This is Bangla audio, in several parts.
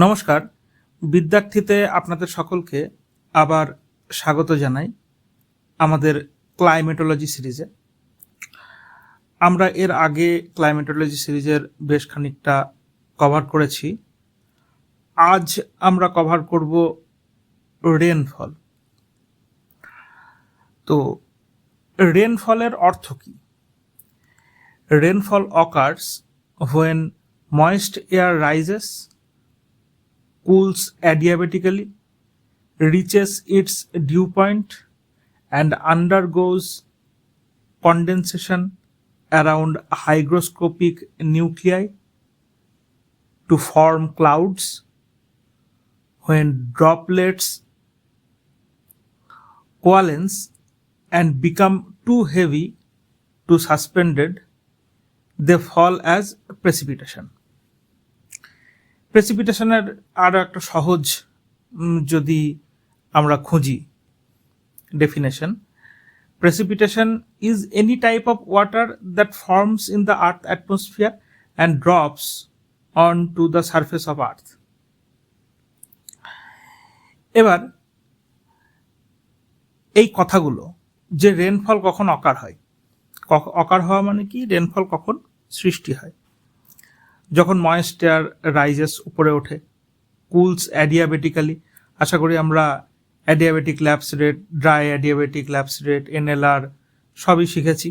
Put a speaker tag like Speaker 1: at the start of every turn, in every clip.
Speaker 1: নমস্কার, বিদ্যার্থীতে আপনাদের সকলকে আবার স্বাগত জানাই আমাদের ক্লাইমেটোলজি সিরিজে। আমরা এর আগে ক্লাইমেটোলজি সিরিজের বেশ খানিকটা কভার করেছি। আজ আমরা কভার করব রেনফল। তো রেনফলের অর্থ কি? Rainfall occurs when moist air rises, cools adiabatically, reaches its dew point and undergoes condensation around hygroscopic nuclei to form clouds. When droplets coalesce and become too heavy to suspended, they fall as precipitation. প্রেসিপিটেশনের আরও একটা সহজ যদি আমরা খুঁজি definition, precipitation is any type of water that forms in the earth atmosphere and drops onto the surface of earth. এবার এই কথাগুলো যে রেনফল কখন অকার হয়, অকার হওয়া মানে কি, রেনফল কখন সৃষ্টি হয়? যখন ময়েস্ট এয়ার রাইজেস, উপরে ওঠে, কুলস অ্যাডিয়াবেটিক্যালি, আশা করি আমরা adiabatic lapse rate, dry adiabatic lapse rate, NLR সবই শিখেছি।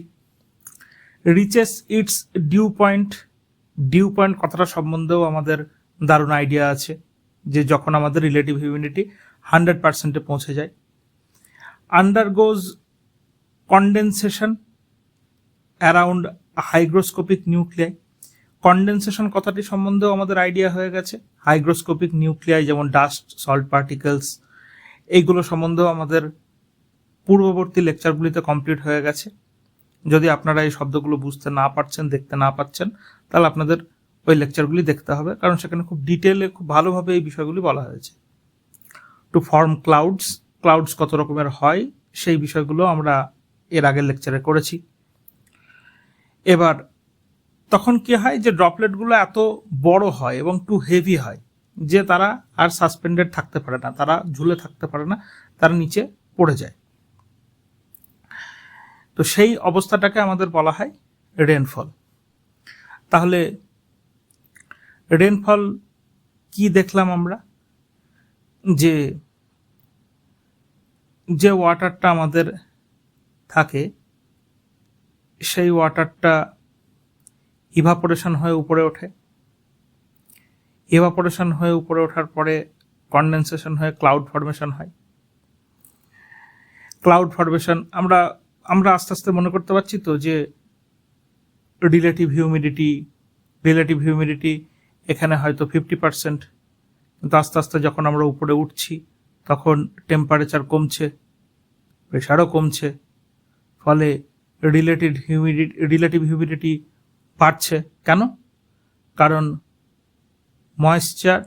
Speaker 1: Reaches its dew point, dew point কথাটা সম্বন্ধেও আমাদের দারুণ আইডিয়া আছে, যে যখন আমাদের রিলেটিভ হিউমিডিটি 100%-এ পৌঁছে যায়। আন্ডারগোজ condensation around hygroscopic nuclei, condensation কথাটি সম্বন্ধেও আমাদের আইডিয়া হয়ে গেছে। হাইগ্রোস্কোপিক নিউক্লিয়াই যেমন ডাস্ট, সল্ট পার্টিকেলস, এইগুলো সম্বন্ধেও আমাদের পূর্ববর্তী লেকচারগুলিতে কমপ্লিট হয়ে গেছে। যদি আপনারা এই শব্দগুলো বুঝতে না পারছেন, দেখতে না পাচ্ছেন, তাহলে আপনাদের ওই লেকচারগুলি দেখতে হবে, কারণ সেখানে খুব ডিটেলে, খুব ভালোভাবে এই বিষয়গুলি বলা হয়েছে। টু ফর্ম ক্লাউডস, ক্লাউডস কত রকমের হয় সেই বিষয়গুলো আমরা এর আগের লেকচারে করেছি। এবার তখন কি হয়, যে ড্রপলেটগুলো এত বড় হয় এবং টু হেভি হয় যে তারা আর সাসপেন্ডেড থাকতে পারে না, তারা ঝুলে থাকতে পারে না, তারা নিচে পড়ে যায়। তো সেই অবস্থাটাকে আমাদের বলা হয় রেনফল। তাহলে রেনফল কি দেখলাম আমরা? যে যে ওয়াটারটা আমাদের থাকে সেই ওয়াটারটা ইভাপোরেশন হয়ে উপরে ওঠে, ইভাপোরেশন হয়ে উপরে ওঠার পরে কন্ডেনসেশন হয়ে ক্লাউড ফর্মেশন হয়। ক্লাউড ফর্মেশন আমরা আস্তে আস্তে মনে করতে পারছি তো যে রিলেটিভ হিউমিডিটি এখানে হয়তো 50%, কিন্তু আস্তে আস্তে যখন আমরা উপরে উঠছি তখন টেম্পারেচার কমছে, প্রেশারও কমছে, ফলে রিলেটিভ হিউমিডিটি বাড়ছে। কেন? কারণ ময়েশ্চার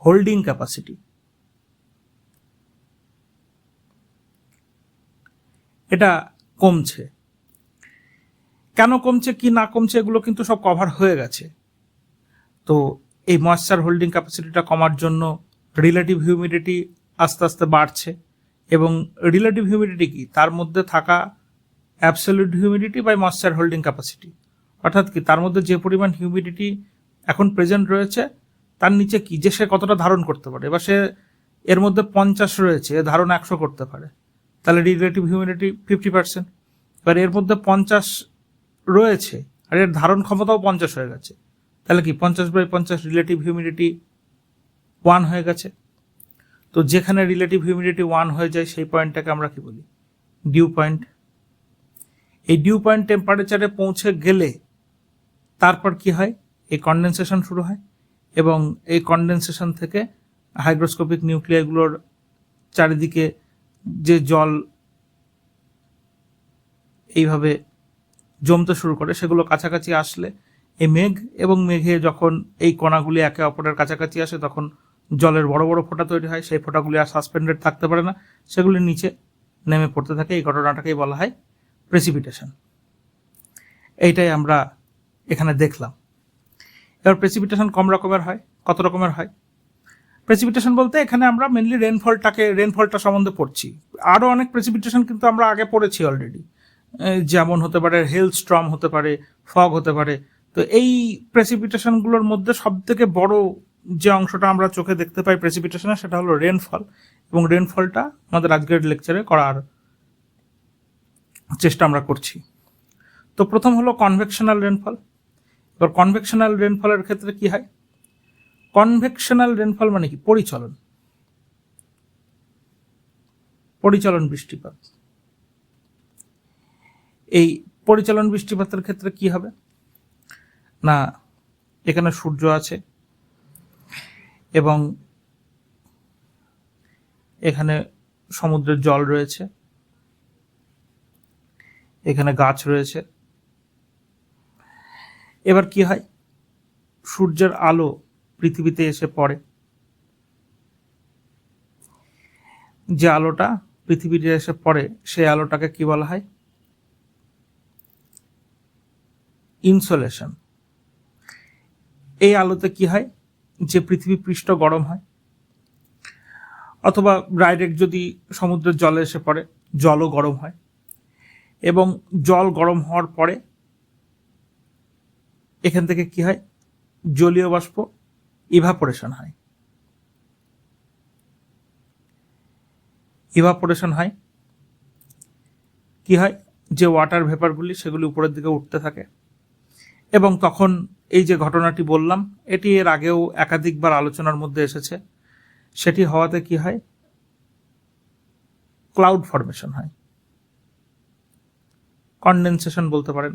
Speaker 1: হোল্ডিং ক্যাপাসিটি এটা কমছে। কেন কমছে, কি না কমছে, এগুলো কিন্তু সব কভার হয়ে গেছে। তো এই ময়েশ্চার হোল্ডিং ক্যাপাসিটিটা কমার জন্য রিলেটিভ হিউমিডিটি আস্তে আস্তে বাড়ছে। এবং রিলেটিভ হিউমিডিটি কি, তার মধ্যে থাকা absolute humidity by moisture holding capacity, অর্থাৎ কি তার মধ্যে যে পরিমাণ হিউমিডিটি এখন প্রেজেন্ট রয়েছে তার নিচে কি, যে সে কতটা ধারণ করতে পারে। এবার সে এর মধ্যে 50 রয়েছে, ধারণ 100 করতে পারে, তাহলে রিলেটিভ হিউমিডিটি 50%। এবার এর মধ্যে 50 রয়েছে আর এর ধারণ ক্ষমতাও 50 হয়ে গেছে, তাহলে কি 50/50 রিলেটিভ হিউমিডিটি 1 হয়ে গেছে। তো যেখানে রিলেটিভ হিউমিডিটি 1 হয়ে যায় সেই পয়েন্টটাকে আমরা কি বলি? Dew point. এই ডিউ পয়েন্ট টেম্পারেচারে পৌঁছে গেলে তারপর কি হয়, এই কন্ডেনসেশন শুরু হয়, এবং এই কন্ডেনসেশন থেকে হাইগ্রোস্কোপিক নিউক্লিয়াইগুলোর চারিদিকে যে জল এইভাবে জমতে শুরু করে, সেগুলো কাছাকাছি আসলে এই মেঘ, এবং মেঘে যখন এই কণাগুলি একে অপরের কাছাকাছি আসে তখন জলের বড় বড় ফোঁটা তৈরি হয়। সেই ফোঁটাগুলি আর সাসপেন্ডেড থাকতে পারে না, সেগুলি নিচে নেমে পড়তে থাকে। এই ঘটনাটাকেই বলা হয় প্রেসিপিটেশন। এইটাই আমরা এখানে দেখলাম। এবার প্রেসিপিটেশন কম রকমের হয়, কত রকমের হয়? প্রেসিপিটেশন বলতে এখানে আমরা মেনলি রেনফলটা সম্বন্ধে পড়ছি। আরও অনেক প্রেসিপিটেশন কিন্তু আমরা আগে পড়েছি অলরেডি, যেমন হতে পারে হেল স্টর্ম, হতে পারে ফগ, হতে পারে। তো এই প্রেসিপিটেশনগুলোর মধ্যে সব থেকে বড় যে অংশটা আমরা চোখে দেখতে পাই প্রেসিপিটেশনে, সেটা হলো রেনফল, এবং রেনফলটা আমাদের আজকের লেকচারে করার চেষ্টা আমরা করছি। তো প্রথম হলো কনভেকশনাল রেনফল। এবার কনভেকশনাল রেনফলের ক্ষেত্রে কি হয়? কনভেকশনাল রেনফল মানে কি? পরিচলন বৃষ্টিপাত। এই পরিচলন বৃষ্টিপাতের ক্ষেত্রে কি হবে না, এখানে সূর্য আছে এবং এখানে সমুদ্রের জল রয়েছে, এখানে গাছ রয়েছে। এবার কি হয়? সূর্যের আলো পৃথিবীতে এসে পড়ে, যে আলোটা পৃথিবীতে এসে পড়ে সেই আলোটাকে কি বলা হয়? ইনসোলেশন। এই আলোতে কি হয়? যে পৃথিবী পৃষ্ঠ গরম হয়, অথবা ডাইরেক্ট যদি সমুদ্রের জলে এসে পড়ে, জলও গরম হয়, এবং জল গরম হওয়ার পরে এখান থেকে কি হয়? জলীয় বাষ্প ইভাপোরেশন হয়। কি হয়? যে ওয়াটার ভেপারগুলি সেগুলি উপরের দিকে উঠতে থাকে, এবং তখন এই যে ঘটনাটি বললাম, এটি এর আগেও একাধিকবার আলোচনার মধ্যে এসেছে। সেটি হওয়াতে কি হয়? ক্লাউড ফরমেশন হয়, কনডেনসেশন বলতে পারেন,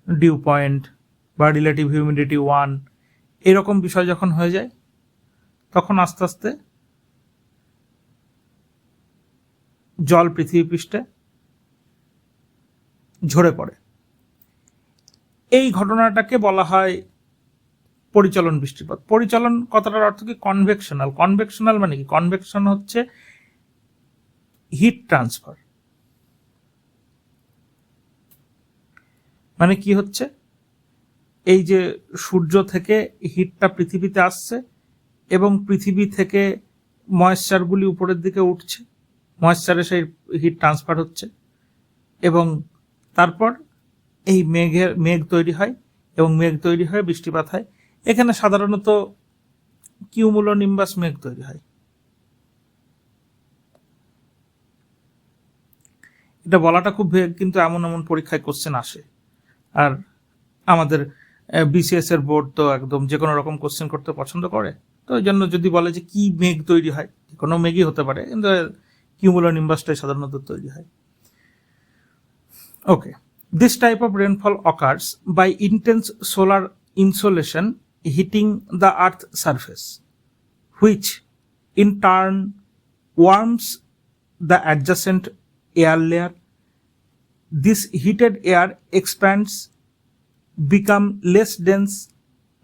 Speaker 1: ডিউ পয়েন্ট বা রিলেটিভ হিউমিডিটি 1, এরকম বিষয় যখন হয়ে যায়, তখন আস্তে আস্তে জল পৃথিবী পৃষ্ঠে ঝরে পড়ে। এই ঘটনাটাকে বলা হয় পরিচলন বৃষ্টিপাত। পরিচলন কথাটার অর্থ কি? কনভেকশনাল। কনভেকশনাল মানে কি? কনভেকশন হচ্ছে হিট ট্রান্সফার। মানে কি হচ্ছে? এই যে সূর্য থেকে হিটটা পৃথিবীতে আসছে এবং পৃথিবী থেকে ময়েশ্চারগুলি উপরের দিকে উঠছে, ময়েশ্চারে সেই হিট ট্রান্সফার হচ্ছে, এবং তারপর এই মেঘ তৈরি হয়, এবং মেঘ তৈরি হয়ে বৃষ্টিপাত হয়। এখানে সাধারণত কিউমুলোনিম্বাস মেঘ তৈরি হয়। এটা বলাটা খুব ভেগ, কিন্তু এমন এমন পরীক্ষায় কোশ্চেন আসে। আর আমাদের বিসিএস এর বোর্ড তো একদম যে কোনো রকম কোশ্চেন করতে পছন্দ করে, তো ওই জন্য যদি বলে যে কি মেঘ তৈরি হয়, কোনো মেঘই হতে পারে, কিন্তু কিউমুলোনিম্বাসটাই সাধারণত তৈরি হয়। ওকে, this type of rainfall occurs by intense solar insolation hitting the earth's surface, which in turn warms the adjacent air layer. This heated air expands, become less dense,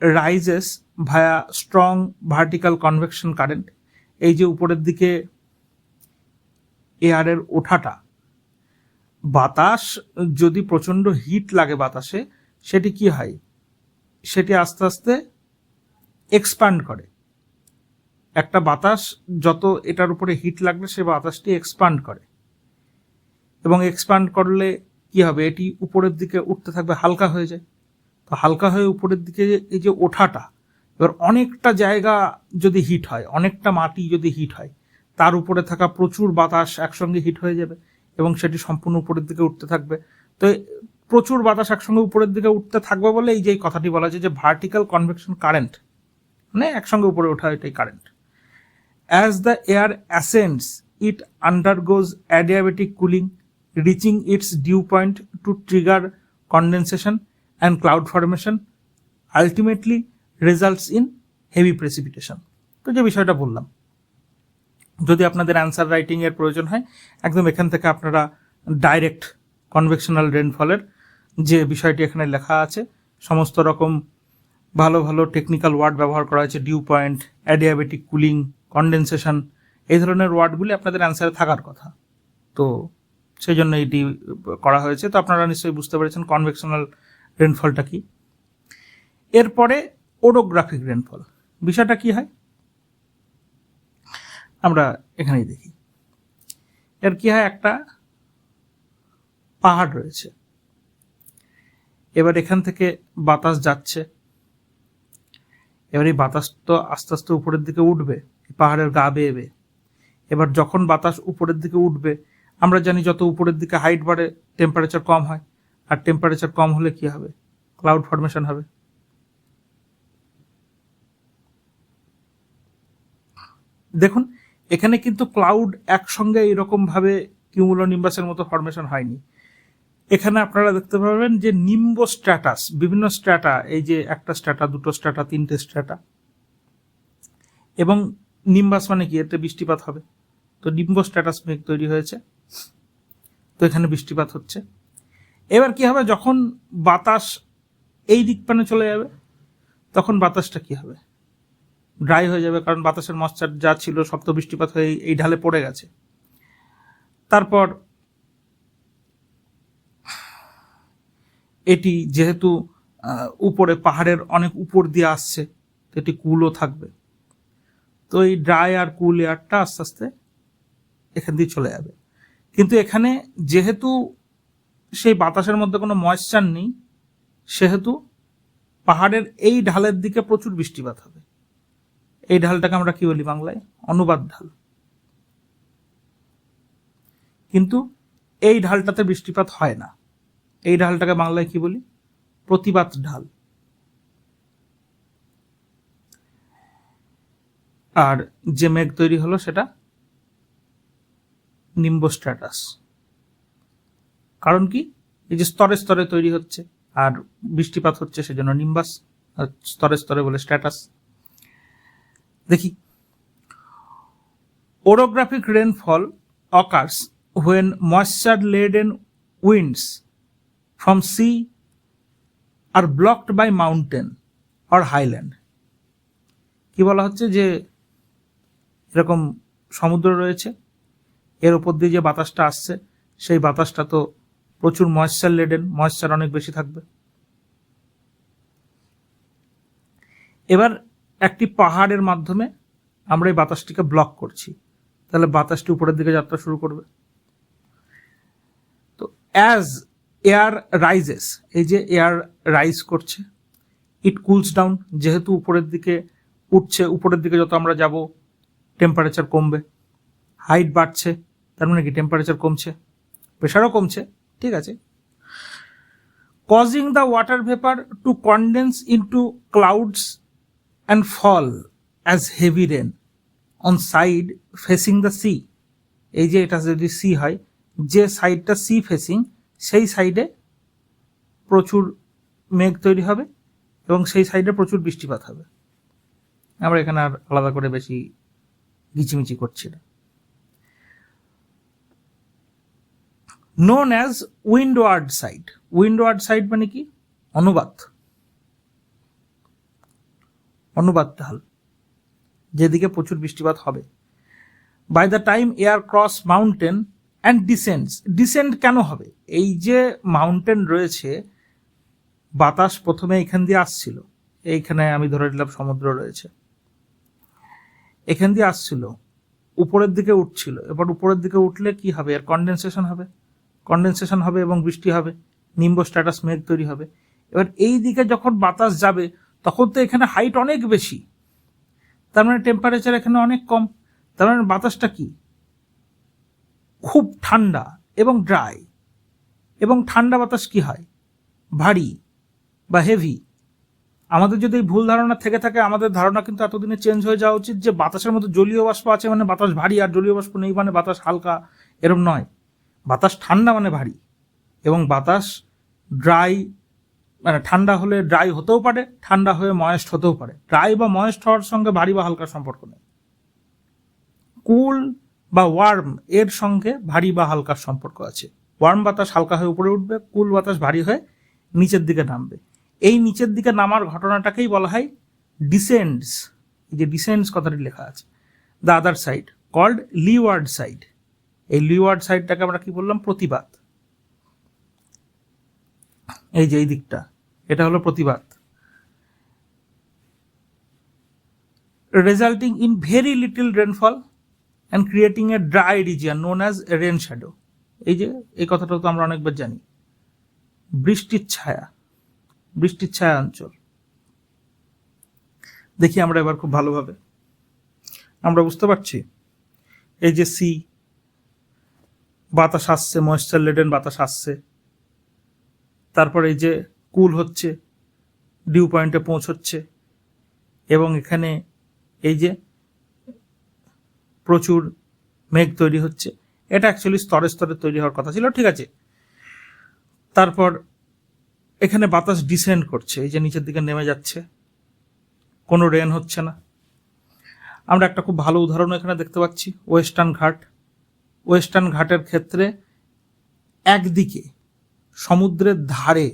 Speaker 1: rises via strong vertical convection current. এই যে উপরের দিকে এয়ারের ওঠাটা, বাতাস যদি প্রচণ্ড হিট লাগে বাতাসে, সেটি কি হয়? সেটি আস্তে আস্তে এক্সপ্যান্ড করে। একটা বাতাস যত এটার উপরে হিট লাগলে সে বাতাসটি এক্সপ্যান্ড করে, এবং এক্সপ্যান্ড করলে কি হবে? এটি উপরের দিকে উঠতে থাকবে, হালকা হয়ে যায়। তো হালকা হয়ে উপরের দিকে এই যে ওঠাটা, এবার অনেকটা জায়গা যদি হিট হয়, অনেকটা মাটি যদি হিট হয়, তার উপরে থাকা প্রচুর বাতাস একসঙ্গে হিট হয়ে যাবে এবং সেটি সম্পূর্ণ উপরের দিকে উঠতে থাকবে। তো প্রচুর বাতাস একসঙ্গে উপরের দিকে উঠতে থাকবে বলে এই যে কথাটি বলা যায় যে ভার্টিক্যাল কনভেকশন কারেন্ট, মানে একসঙ্গে উপরে ওঠা, এটাই current. As the air ascends it undergoes adiabatic cooling, reaching its dew point to trigger condensation and cloud formation, ultimately results in heavy precipitation. তো যে বিষয়টা বললাম, যদি আপনাদের অ্যান্সার রাইটিং এর প্রয়োজন হয়, একদম এখান থেকে আপনারা ডাইরেক্ট কনভেকশনাল রেনফলের যে বিষয়টি এখানে লেখা আছে, সমস্ত রকম ভালো ভালো টেকনিক্যাল ওয়ার্ড ব্যবহার করা হয়েছে, dew point, adiabatic cooling, condensation, এই ধরনের ওয়ার্ডগুলি আপনাদের অ্যান্সারে থাকার কথা। তো সেই জন্য এটি করা হয়েছে। তো আপনারা নিশ্চয়ই বুঝতে পেরেছেন কনভেকশনাল রেনফলটা কি। এরপরে ওরোগ্রাফিক রেনফল, বিষয়টা কি হয় আমরা এখানেই দেখি। এর কি হয়, একটা পাহাড় রয়েছে, এবার এখান থেকে বাতাস যাচ্ছে, এবার এই বাতাস তো আস্তে আস্তে উপরের দিকে উঠবে পাহাড়ের গা বেয়ে বেয়ে। এবার যখন বাতাস উপরের দিকে উঠবে, আমরা জানি যত উপরের দিকে হাইট বাড়ে টেম্পারেচার কম হয়, আর টেম্পারেচার কম হলে কি হবে, ক্লাউড ফর্মেশন হবে। দেখুন এখানে কিন্তু ক্লাউড একসঙ্গে এরকম ভাবে কিউমুলোনিম্বাসের মতো ফর্মেশন হয়নি। এখানে আপনারা দেখতে পাবেন যে নিম্ব স্ট্র্যাটাস, বিভিন্ন স্ট্র্যাটা, এই যে একটা স্ট্র্যাটা, দুটো স্ট্র্যাটা, তিনটে স্ট্র্যাটা, এবং নিম্বাস মানে কি, এতে বৃষ্টিপাত হবে। তো নিম্ব স্ট্র্যাটাস মেঘ তৈরি হয়েছে, তো এখানে বৃষ্টিপাত হচ্ছে। এবার কি হবে, যখন বাতাস এই দিক পানে চলে যাবে তখন বাতাসটা কি হবে, ড্রাই হয়ে যাবে, কারণ বাতাসের ময়েশ্চার যা ছিল সব তো বৃষ্টিপাত হয়ে এই ঢালে পড়ে গেছে। তারপর এটি যেহেতু উপরে পাহাড়ের অনেক উপর দিয়ে আসছে, তো এটি কুলও থাকবে, তো এই ড্রাই আর কুল এয়ারটা আস্তে আস্তে এখান দিয়ে চলে যাবে। কিন্তু এখানে যেহেতু সেই বাতাসের মধ্যে কোনো ময়েশ্চার নেই, সেহেতু পাহাড়ের এই ঢালের দিকে প্রচুর বৃষ্টিপাত হবে। এই ঢালটাকে আমরা কি বলি বাংলায়, অনুবাদ ঢাল। কিন্তু এই ঢালটাতে বৃষ্টিপাত হয় না, এই ঢালটাকে বাংলায় কি বলি, প্রতিবাদ ঢাল। আর যে মেঘ তৈরি হলো সেটা নিম্ব স্ট্র্যাটাস। কারণ কি, এই যে স্তরে স্তরে তৈরি হচ্ছে আর বৃষ্টিপাত হচ্ছে, সেজন্য নিম্বাস, আর স্তরে স্তরে বলে স্ট্র্যাটাস। দেখি, orographic rainfall occurs when moisture laden winds from sea are blocked by mountain or highland। কি বলা হচ্ছে, যে এরকম সমুদ্র রয়েছে, এর উপর দিয়ে যে বাতাসটা আসছে, সেই বাতাসটা তো প্রচুর ময়েশ্চার লেডেন, ময়েশ্চার অনেক বেশি থাকবে। এবার একটি পাহাড়ের মাধ্যমে আমরা এই বাতাসটিকে ব্লক করছি, তাহলে বাতাসটি উপরের দিকে যাত্রা শুরু করবে। তো অ্যাজ এয়ার রাইজেস, এই যে এয়ার রাইজ করছে, ইট কুলস ডাউন, যেহেতু উপরের দিকে উঠছে, উপরের দিকে যত আমরা যাব টেম্পারেচার কমবে। হাইট বাড়ছে, তার মানে কি টেম্পারেচার কমছে, প্রেশারও কমছে, ঠিক আছে। Causing the water vapour to condense into clouds and fall as heavy rain on side facing the sea. এই যে এটা যদি সি হয়, যে সাইডটা সি ফেসিং, সেই সাইডে প্রচুর মেঘ তৈরি হবে এবং সেই সাইডে প্রচুর বৃষ্টিপাত হবে। আমরা এখানে আর আলাদা করে বেশি গিচিমিচি করছি না। Known as windward side. Windward side মানে কি, অনুবাদ, অনুবাদ ঢাল, যেদিকে প্রচুর বৃষ্টিপাত হবে। By the time air cross mountain and descends. Descent কেন হবে, এই যে মাউন্টেন রয়েছে, বাতাস প্রথমে এখান দিয়ে আসছিল, এইখানে আমি ধরে নিলাম সমুদ্র রয়েছে, এখান দিয়ে আসছিল, উপরের দিকে উঠছিল। এবার উপরের দিকে উঠলে কি হবে, এর কন্ডেনসেশন হবে, কন্ডেনসেশন হবে এবং বৃষ্টি হবে, নিম্ব স্ট্র্যাটাস মেঘ তৈরি হবে। এবার এই দিকে যখন বাতাস যাবে তখন তো এখানে হাইট অনেক বেশি, তার মানে টেম্পারেচার এখানে অনেক কম, তার মানে বাতাসটা কি, খুব ঠান্ডা এবং ড্রাই। এবং ঠান্ডা বাতাস কি হয়, ভারী বা হেভি। আমাদের যদি এই ভুল ধারণা থেকে থাকে, আমাদের ধারণা কিন্তু এতদিনে চেঞ্জ হয়ে যাওয়া উচিত যে বাতাসের মধ্যে জলীয় বাষ্প আছে মানে বাতাস ভারী, আর জলীয় বাষ্প নেই মানে বাতাস হালকা, এরম নয়। বাতাস ঠান্ডা মানে ভারী, এবং বাতাস ড্রাই মানে ঠান্ডা হলে ড্রাই হতেও পারে, ঠান্ডা হয়ে ময়েস্ট হতেও পারে। ড্রাই বা ময়েস্ট হওয়ার সঙ্গে ভারী বা হালকার সম্পর্ক নেই। কুল বা ওয়ার্ম এর সঙ্গে ভারী বা হালকার সম্পর্ক আছে। ওয়ার্ম বাতাস হালকা হয়ে উপরে উঠবে, কুল বাতাস ভারী হয়ে নিচের দিকে নামবে। এই নিচের দিকে নামার ঘটনাটাকেই বলা হয় ডিসেন্ডস। এই যে ডিসেন্ডস কথাটি লেখা আছে, the other side called leeward side. এই লিওয়ার্ড সাইডটাকে আমরা কি বললাম, প্রতিবাদ। এই যে এই দিকটা, এটা হলো প্রতিবাদ। Resulting in very little rainfall and creating a dry region known as rain shadow. এই কথাটা তো আমরা অনেকবার জানি, বৃষ্টির ছায়া অঞ্চল। দেখি আমরা এবার খুব ভালোভাবে আমরা বুঝতে পারছি, এই যে সি, বাতাস আসছে, ময়েশ্চার লেডেন বাতাস আসছে, তারপরে এই যে কুল হচ্ছে, ডিউ পয়েন্টে পৌঁছচ্ছে, এবং এখানে এই যে প্রচুর মেঘ তৈরি হচ্ছে। এটা অ্যাকচুয়ালি স্তরে স্তরে তৈরি হওয়ার কথা ছিল, ঠিক আছে। তারপর এখানে বাতাস ডিসেন্ড করছে, এই যে নিচের দিকে নেমে যাচ্ছে, কোনো রেন হচ্ছে না। আমরা একটা খুব ভালো উদাহরণ এখানে দেখতে পাচ্ছি, ওয়েস্টার্ন ঘাটের ক্ষেত্রে একদিকে সমুদ্রের ধারে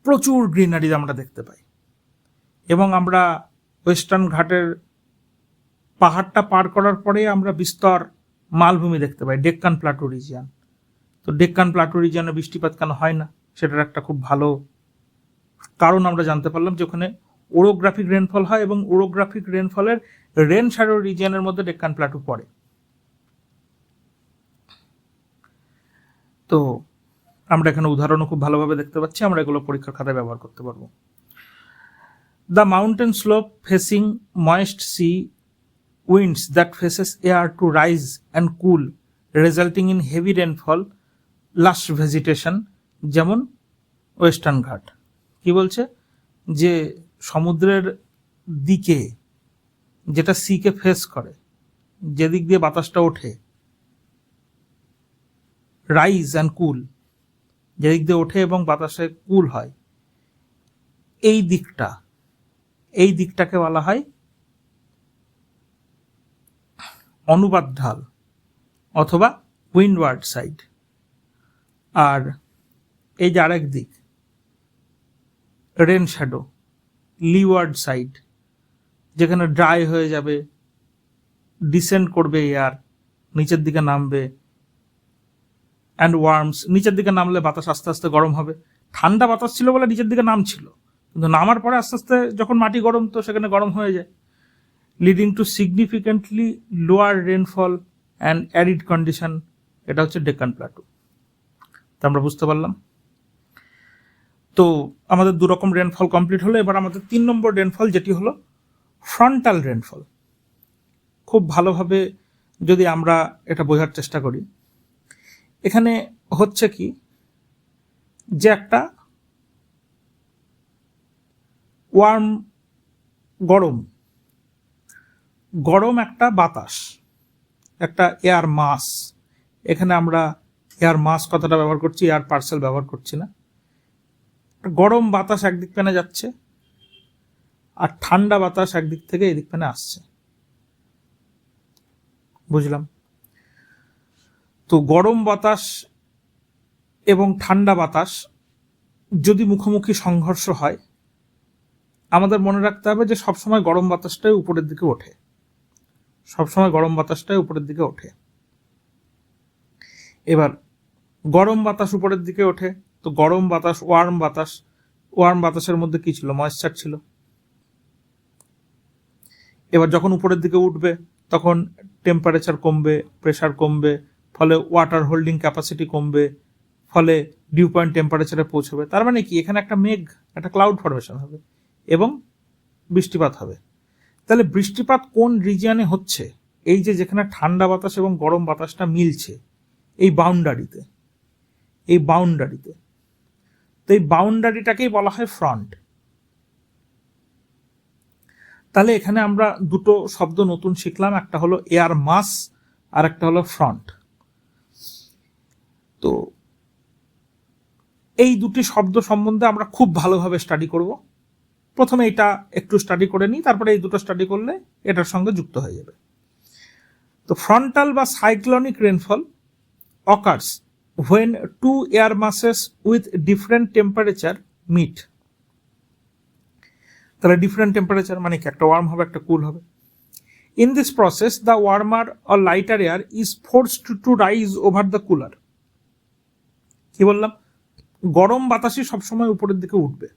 Speaker 1: প্রচুর গ্রিনারি আমরা দেখতে পাই, এবং আমরা ওয়েস্টার্ন ঘাটের পাহাড়টা পার করার পরে আমরা বিস্তর মালভূমি দেখতে পাই, ডেক্কান প্লাটো রিজিয়ন। তো ডেক্কান প্লাটো রিজিয়নে বৃষ্টিপাত কেন হয় না, সেটার একটা খুব ভালো কারণ আমরা জানতে পারলাম, যে ওখানে ওরোগ্রাফিক রেনফল হয়, এবং ওরোগ্রাফিক রেনফলের রেন শ্যাডো রিজিয়নের মধ্যে ডেক্কান প্লাটো পড়ে। তো আমরা এখানে উদাহরণও খুব ভালোভাবে দেখতে পাচ্ছি, আমরা এগুলো পরীক্ষার খাতায় ব্যবহার করতে পারবো। The mountain slope facing moist sea winds that faces air to rise and cool, resulting in heavy rainfall, lush vegetation, যেমন ওয়েস্টার্ন ঘাট। কি বলছে, যে সমুদ্রের দিকে, যেটা সিকে ফেস করে, যেদিক দিয়ে বাতাসটা ওঠে, রাইজ অ্যান্ড কুল, যেদিক দিয়ে ওঠে এবং বাতাসে কুল হয়, এই দিকটাকে বলা হয় অনুবাদ ঢাল অথবা উইন্ডওয়ার্ড সাইড। আর এই যে আরেক দিক, রেন শ্যাডো, লিওয়ার্ড সাইড, যেখানে ড্রাই হয়ে যাবে, ডিসেন্ড করবে এয়ার, নিচের দিকে নামবে, অ্যান্ড ওয়ার্মস, নিচের দিকে নামলে বাতাস আস্তে আস্তে গরম হবে। ঠান্ডা বাতাস ছিল বলে নিচের দিকে নামছিল, কিন্তু নামার পরে আস্তে আস্তে যখন মাটি গরম, তো সেখানে গরম হয়ে যায়, leading to significantly lower rainfall and arid condition. এটা হচ্ছে ডেক্কান প্লাটো। তা আমরা বুঝতে পারলাম। তো আমাদের দুরকম রেনফল কমপ্লিট হলো। এবার আমাদের 3 নম্বর রেনফল, যেটি হলো ফ্রন্টাল রেনফল। খুব ভালোভাবে যদি আমরা এটা বোঝার চেষ্টা করি, এখানে হচ্ছে কি, যে একটা ওয়ার্ম, গরম একটা বাতাস, একটা এয়ার মাস, এখানে আমরা এয়ার মাস কথাটা ব্যবহার করছি, এয়ার পার্সেল ব্যবহার করছি না। গরম বাতাস একদিক পেনে যাচ্ছে, আর ঠান্ডা বাতাস একদিক থেকে এদিক পেনে আসছে, বুঝলাম। তো গরম বাতাস এবং ঠান্ডা বাতাস যদি মুখোমুখি সংঘর্ষ হয়, আমাদের মনে রাখতে হবে যে সবসময় গরম বাতাসটাই উপরের দিকে ওঠে। এবার গরম বাতাস উপরের দিকে ওঠে, তো গরম বাতাস, ওয়ার্ম বাতাসের মধ্যে কি ছিল, ময়েশ্চার ছিল। এবার যখন উপরের দিকে উঠবে, তখন টেম্পারেচার কমবে, প্রেসার কমবে, ফলে ওয়াটার হোল্ডিং ক্যাপাসিটি কমবে, ফলে ডিউ পয়েন্ট টেম্পারেচারে পৌঁছবে। তার মানে কি, এখানে একটা একটা ক্লাউড ফরমেশন হবে এবং বৃষ্টিপাত হবে। তাহলে বৃষ্টিপাত কোন রিজিয়নে হচ্ছে, এই যে যেখানে ঠান্ডা বাতাস এবং গরম বাতাসটা মিলছে, এই বাউন্ডারিতে। তো এই বাউন্ডারিটাকেই বলা হয় ফ্রন্ট। তাহলে এখানে আমরা দুটো শব্দ নতুন শিখলাম, একটা হলো এয়ার মাস আর একটা হলো ফ্রন্ট। তো এই দুটি শব্দ সম্বন্ধে আমরা খুব ভালোভাবে স্টাডি করব। প্রথমে এটা একটু স্টাডি করে নিই, তারপরে এই দুটো স্টাডি করলে এটার সঙ্গে যুক্ত হয়ে যাবে। তো ফ্রন্টাল বা cyclonic rainfall occurs when two air masses with different temperature meet. তাহলে ডিফারেন্ট টেম্পারেচার মানে কি, একটা ওয়ার্ম হবে, একটা কুল হবে। In this process the warmer or lighter air is forced to rise over the cooler. কি বললাম, গরম বাতাসই সবসময় উপরের দিকে উঠবে,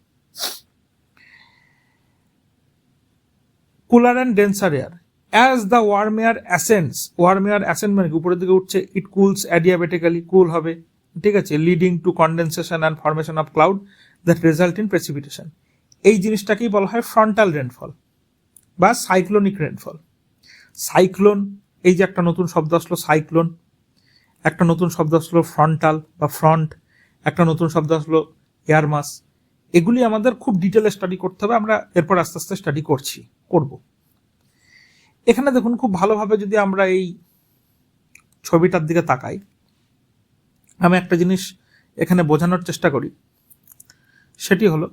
Speaker 1: cooler and denser air, as the warm air ascends, warm air ascend মানে উপরের দিকে উঠছে, ইট কুলস অ্যাডিয়াবেটিক্যালি, কুল হবে, ঠিক আছে, leading to condensation and formation of cloud that result in precipitation. এই জিনিসটাকেই বলা হয় ফ্রন্টাল রেনফল বা সাইক্লোনিক রেনফল। সাইক্লোন, এই যে একটা নতুন শব্দ আসলো সাইক্লোন, একটা নতুন শব্দ আসলো ফ্রন্টাল বা ফ্রন্ট, একটা নতুন শব্দ আসলো এয়ার মাস। এগুলি আমাদের খুব ডিটেলে স্টাডি করতে হবে, আমরা এরপর আস্তে আস্তে স্টাডি করব। এখানে দেখুন খুব ভালোভাবে যদি আমরা এই ছবিটার দিকে তাকাই, আমি একটা জিনিস এখানে বোঝানোর চেষ্টা করি, সেটি হলো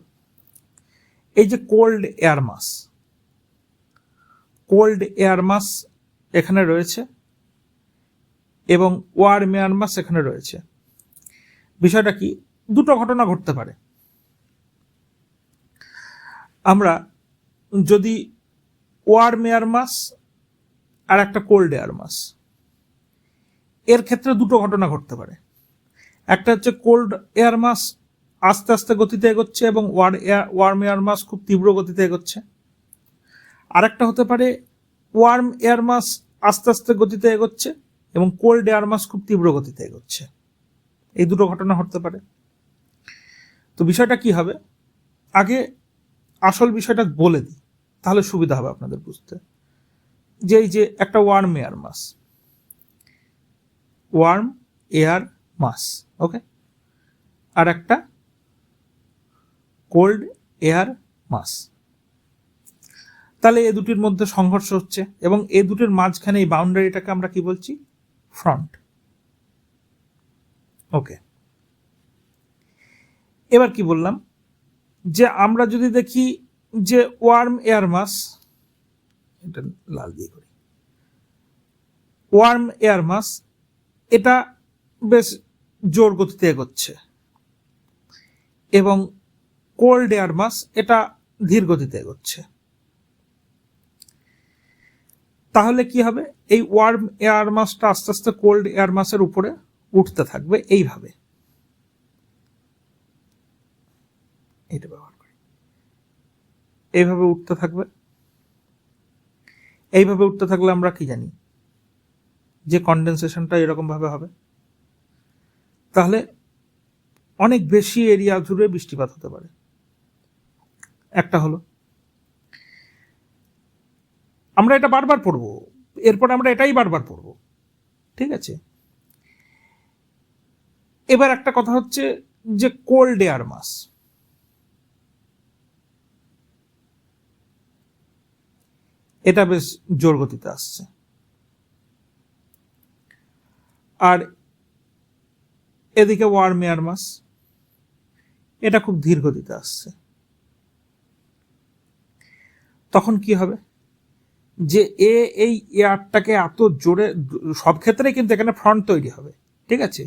Speaker 1: এই যে cold air mass, cold air mass এখানে রয়েছে এবং ওয়ার্ম এয়ার মাস এখানে রয়েছে। বিষয়টা কি, দুটো ঘটনা ঘটতে পারে। আমরা যদি ওয়ার্ম এয়ার মাস আর একটা কোল্ড এয়ার মাস, এর ক্ষেত্রে দুটো ঘটনা ঘটতে পারে। একটা হচ্ছে কোল্ড এয়ার মাস আস্তে আস্তে গতিতে এগোচ্ছে এবং ওয়ার্ম এয়ার মাস খুব তীব্র গতিতে এগোচ্ছে। আরেকটা হতে পারে ওয়ার্ম এয়ার মাস আস্তে আস্তে গতিতে এগোচ্ছে এবং কোল্ড এয়ার মাস খুব তীব্র গতিতে এগোচ্ছে। এই দুটো ঘটনা ঘটতে পারে। তো বিষয়টা কি হবে, আগে আসল বিষয়টা বলে দিই, তাহলে সুবিধা হবে আপনাদের বুঝতে। যে এই যে একটা warm air mass, warm air mass, okay, আর একটা কোল্ড এয়ার মাস। তাহলে এই দুটির মধ্যে সংঘর্ষ হচ্ছে এবং এই দুটির মাঝখানে এই বাউন্ডারিটাকে আমরা কি বলছি, ফ্রন্ট। ওকে, এবার কি বললাম, যে আমরা যদি দেখি যে ওয়ার্ম এয়ার মাস, এটা লাল দিয়ে করি, ওয়ার্ম এয়ার মাস এটা বেশ জোর গতিতে এগোচ্ছে এবং কোল্ড এয়ার মাস এটা ধীর গতিতে এগোচ্ছে। তাহলে কি হবে, এই ওয়ার্ম এয়ার মাসটা আস্তে আস্তে কোল্ড এয়ার মাসের উপরে উঠতে থাকবে এইভাবে, এটা ব্যবহার করি, এইভাবে উঠতে থাকবে। এইভাবে উঠতে থাকলে আমরা কি জানি যে কন্ডেনসেশনটা এরকম ভাবে হবে। তাহলে অনেক বেশি এরিয়া জুড়ে বৃষ্টিপাত হতে পারে। একটা হলো, আমরা এটা বারবার পড়বো, এরপর আমরা এটাই বারবার পড়বো, ঠিক আছে। এবার একটা কথা হচ্ছে যে কোল্ড এয়ার মাস, এটা বেশ জোর গতিতে আসছে, আর এদিকে ওয়ার্ম এয়ার মাস এটা খুব ধীর গতিতে আসছে। তখন কি হবে, যে এই এয়ারটাকে এত জোরে, সব ক্ষেত্রে কিন্তু এখানে ফ্রন্ট তৈরি হবে, ঠিক আছে,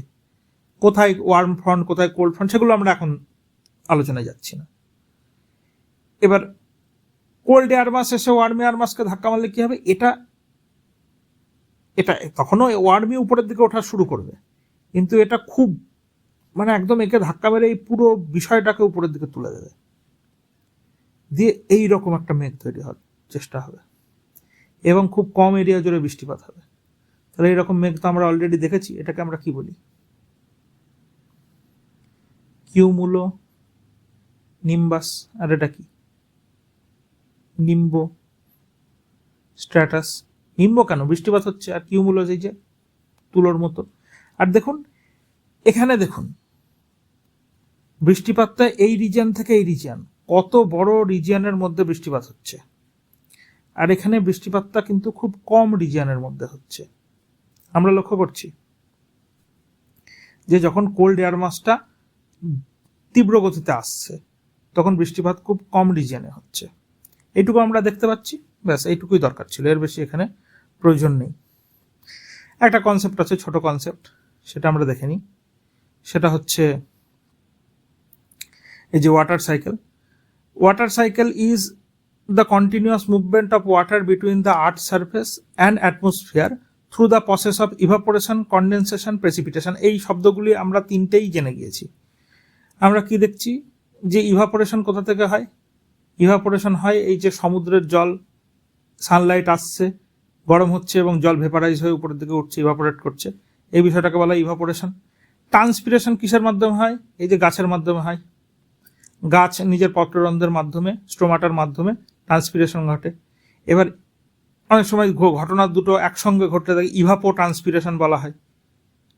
Speaker 1: কোথায় ওয়ার্ম ফ্রন্ট কোথায় কোল্ড ফ্রন্ট সেগুলো আমরা এখন আলোচনায় যাচ্ছি না। এবার কোল্ড এয়ার মাস এসে ওয়ার্ম এয়ার মাসকে ধাক্কা মারলে কি হবে, এটা এটা তখনও ওয়ার্মই উপরের দিকে ওঠা শুরু করবে, কিন্তু এটা খুব মানে একদম একে ধাক্কা মেরে এই পুরো বিষয়টাকে উপরের দিকে তুলে দেবে, দিয়ে এই রকম একটা মেঘ তৈরি হওয়ার চেষ্টা হবে এবং খুব কম এরিয়া জুড়ে বৃষ্টিপাত হবে। তাহলে এইরকম মেঘ তো আমরা অলরেডি দেখেছি, এটাকে আমরা কি বলি, কিউমুলো নিম্বাস, আর এটা কি নিম্বো স্ট্র্যাটাস। নিম্বো কেন, বৃষ্টিপাত হচ্ছে, আর কিউমুলো এই যে তুলোর মতো। আর দেখুন এখানে দেখুন বৃষ্টিপাতটা এই রিজিয়ন থেকে এই রিজিয়ন, কত বড় রিজিয়নের মধ্যে বৃষ্টিপাত হচ্ছে, আর এখানে বৃষ্টিপাতটা কিন্তু খুব কম রিজিয়নের মধ্যে হচ্ছে। আমরা লক্ষ্য করছি যে যখন কোল্ড এয়ার মাসটা তীব্র গতিতে আসছে তখন বৃষ্টিপাত খুব কম রিজিয়নে হচ্ছে। এইটুকু আমরা দেখতে পাচ্ছি, ব্যাস এইটুকুই দরকার ছিল, এর বেশি এখানে প্রয়োজন নেই। একটা কনসেপ্ট আছে, ছোট কনসেপ্ট, সেটা আমরা দেখে নিই। সেটা হচ্ছে এই যে water cycle. Water cycle is the continuous movement of water between the earth surface and atmosphere through the process of evaporation, condensation, precipitation. এই শব্দগুলি আমরা তিনটেই জেনে গিয়েছি। আমরা কি দেখছি, যে ইভাপোরেশন কোথা থেকে হয়, ইভাপোরেশন হয় এই যে সমুদ্রের জল সানলাইট আসছে, গরম হচ্ছে এবং জল ভেপারাইজ হয়ে উপরের দিকে উঠছে, ইভাপোরেট করছে, এই বিষয়টাকে বলা হয় ইভাপোরেশন। ট্রান্সপিরেশন কিসের মাধ্যমে হয়? এই যে গাছের মাধ্যমে হয়। গাছ নিজের পত্ররন্ধ্রের মাধ্যমে, স্ট্রোমাটার মাধ্যমে ট্রান্সপিরেশন ঘটে। এবার অনেক সময় ঘটনা দুটো একসঙ্গে ঘটতে থাকে, ইভাপো ট্রান্সপিরেশন বলা হয়,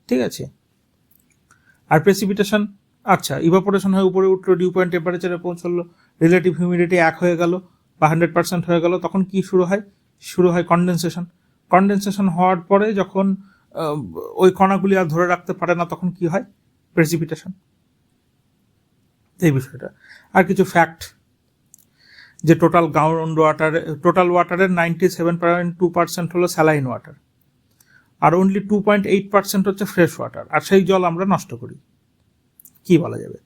Speaker 1: ঠিক আছে। আর প্রেসিপিটেশন, আচ্ছা ইভাপোরেশন হয়ে উপরে উঠলো, ডিউ পয়েন্ট টেম্পারেচারে পৌঁছলো, রিলেটিভ হিউমিডিটি 1 হয়ে গেল বা 100% হয়ে গেল, তখন কি শুরু হয়? শুরু হয় কনডেনসেশন। কনডেনসেশন হওয়ার পরে যখন ওই কণাগুলি আর ধরে রাখতে পারে না, তখন কি হয়? প্রেসিপিটেশন। এই বিষয়টা। আর কিছু ফ্যাক্ট, যে টোটাল গ্রাউন্ড ওয়াটার, টোটাল ওয়াটারের 97.2% হলো স্যালাইন ওয়াটার, আর অনলি 2.8% হচ্ছে ফ্রেশ ওয়াটার, আর সেই জল আমরা নষ্ট করি। কি বলা যাবে?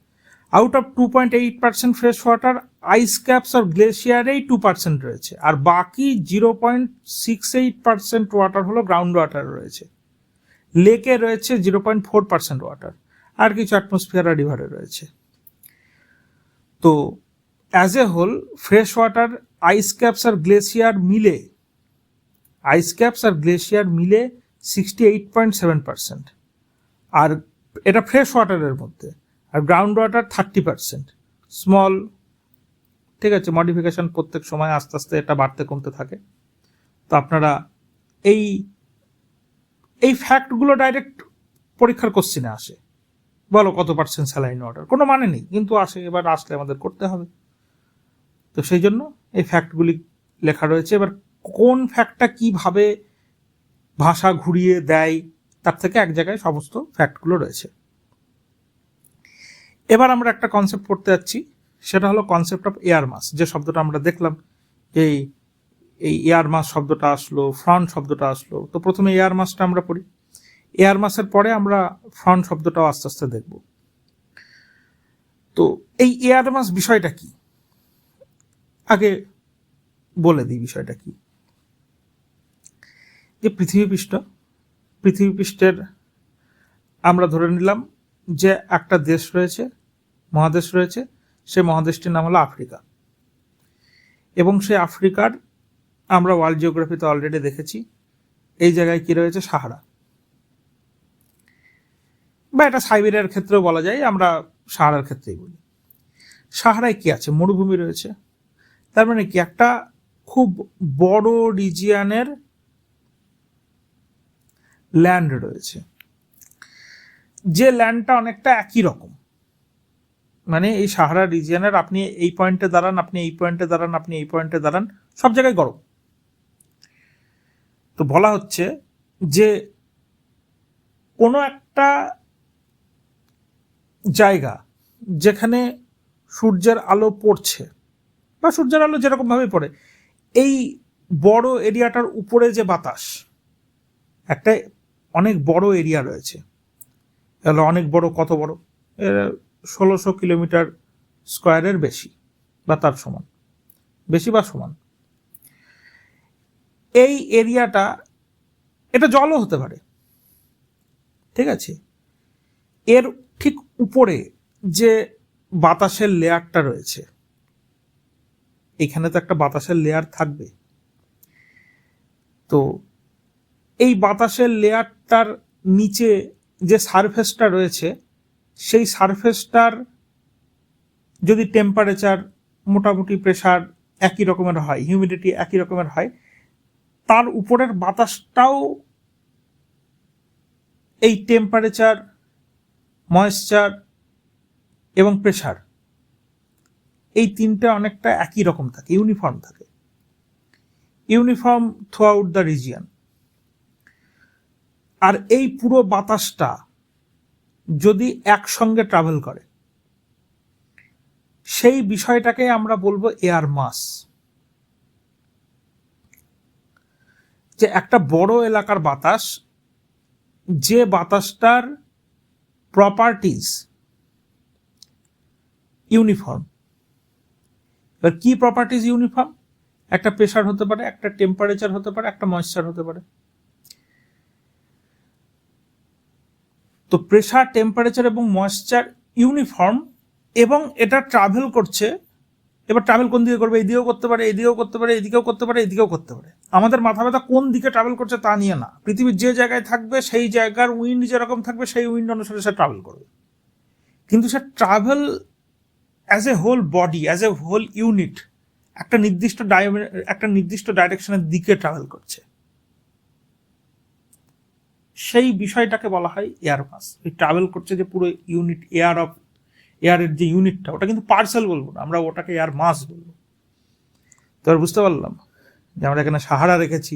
Speaker 1: Out of 2.8% fresh water, ice caps আর গ্লেশিয়ারেই 2% রয়েছে, আর বাকি 0.68% ওয়াটার হলো গ্রাউন্ড ওয়াটার রয়েছে। লেকে রয়েছে 0.4% ওয়াটার, আর কিছু অ্যাটমসফিয়ার আর রিভারে রয়েছে। তো as a whole fresh water, ice caps আর গ্লেশিয়ার মিলে 68.7%, আর এটা ফ্রেশ ওয়াটারের মধ্যে। আর গ্রাউন্ড ওয়াটার 30%, স্মল, ঠিক আছে। মডিফিকেশন প্রত্যেক সময় আস্তে আস্তে এটা বাড়তে কমতে থাকে। তো আপনারা এই ফ্যাক্টগুলো ডাইরেক্ট পরীক্ষার কোশ্চেনে আসে, বলো কত পার্সেন্ট স্যালাইন ওয়াটার, কোনো মানে নেই, কিন্তু আসে, এবার আসলে আমাদের করতে হবে। তো সেই জন্য এই ফ্যাক্টগুলি লেখা রয়েছে। এবার কোন ফ্যাক্টটা কিভাবে ভাষা ঘুরিয়ে দেয়, তার থেকে এক জায়গায় সমস্ত ফ্যাক্টগুলো রয়েছে। এবার আমরা একটা কনসেপ্ট পড়তে যাচ্ছি, সেটা হলো কনসেপ্ট অফ এয়ার মাস। যে শব্দটা আমরা দেখলাম, এই এয়ার মাস শব্দটা আসলো, ফ্রন্ট শব্দটা আসলো। তো প্রথমে এয়ার মাসটা আমরা পড়ি, এয়ার মাসের পরে আমরা ফ্রন্ট শব্দটাও আস্তে আস্তে দেখব। তো এই এয়ার মাস বিষয়টা কি, আগে বলে দিই বিষয়টা কি। যে পৃথিবী পৃষ্ঠের আমরা ধরে নিলাম যে একটা দেশ রয়েছে, মহাদেশ রয়েছে, সে মহাদেশটির নাম হলো আফ্রিকা, এবং সেই আফ্রিকার আমরা ওয়ার্ল্ড জিওগ্রাফিতে অলরেডি দেখেছি এই জায়গায় কি রয়েছে? সাহারা, বা এটা সাইবেরিয়ার ক্ষেত্রেও বলা যায়, আমরা সাহারার ক্ষেত্রেই বলি। সাহারায় কি আছে? মরুভূমি রয়েছে। তার মানে কি, একটা খুব বড় রিজিয়নের ল্যান্ড রয়েছে, যে ল্যান্ডটা অনেকটা একই রকম। মানে এই সাহারা রিজিয়নের আপনি এই পয়েন্টে দাঁড়ান, আপনি এই পয়েন্টে দাঁড়ান, আপনি এই পয়েন্টে দাঁড়ান, সব জায়গায় গরম। তো বলা হচ্ছে যে কোনো একটা জায়গা যেখানে সূর্যের আলো পড়ছে, বা সূর্যের আলো যেরকম ভাবে পড়ে, এই বড় এরিয়াটার উপরে যে বাতাস, একটা অনেক বড় এরিয়া রয়েছে, তাহলে অনেক বড়, কত বড়? 1600 কিলোমিটার স্কোয়ারের বেশি বা তার সমান, বেশি বা সমান। এই এরিয়াটা, এটা জলও হতে পারে, ঠিক আছে। এর ঠিক উপরে যে বাতাসের লেয়ারটা রয়েছে, এখানে তো একটা বাতাসের লেয়ার থাকবে। তো এই বাতাসের লেয়ারটার নিচে যে সারফেসটা রয়েছে, সেই সারফেসটার যদি টেম্পারেচার, মোটামুটি প্রেশার একই রকমের হয়, হিউমিডিটি একই রকমের হয়, তার উপরের বাতাসটাও এই টেম্পারেচার, ময়েশ্চার এবং প্রেশার, এই তিনটা অনেকটা একই রকম থাকে, ইউনিফর্ম থাকে, uniform throughout the region. আর এই পুরো বাতাসটা যদি একসঙ্গে ট্রাভেল করে, সেই বিষয়টাকে আমরা বলবো এয়ার মাস। যে একটা বড় এলাকার বাতাস, যে বাতাসটার প্রপার্টিজ ইউনিফর্ম। এবার কি প্রপার্টিজ ইউনিফর্ম? একটা প্রেশার হতে পারে, একটা টেম্পারেচার হতে পারে, একটা ময়েশ্চার হতে পারে। তো প্রেশার, টেম্পারেচার এবং ময়েশ্চার ইউনিফর্ম, এবং এটা ট্রাভেল করছে এবার ট্রাভেল কোন দিকে করবে? এইদিকেও করতে পারে, এইদিকেও করতে পারে, এদিকেও করতে পারে, এদিকেও করতে পারে। আমাদের মাথা ব্যথা কোন দিকে ট্রাভেল করছে তা নিয়ে না, পৃথিবীর যে জায়গায় থাকবে সেই জায়গার উইন্ড যেরকম থাকবে সেই উইন্ড অনুসারে সে ট্রাভেল করবে। কিন্তু সে travel as a whole body, as a whole unit একটা নির্দিষ্ট ডাইরেকশনের দিকে ট্রাভেল করছে, সেই বিষয়টাকে বলা হয় এয়ার মাস। এই ট্রাভেল করছে যে পুরো ইউনিট এয়ারের যে ইউনিটটা, ওটা কিন্তু পার্সেল বলবো না, আমরা ওটাকে এয়ার মাস বলবো। তো আর বুঝতে পারলাম যে আমরা এখানে সাহারা রেখেছি,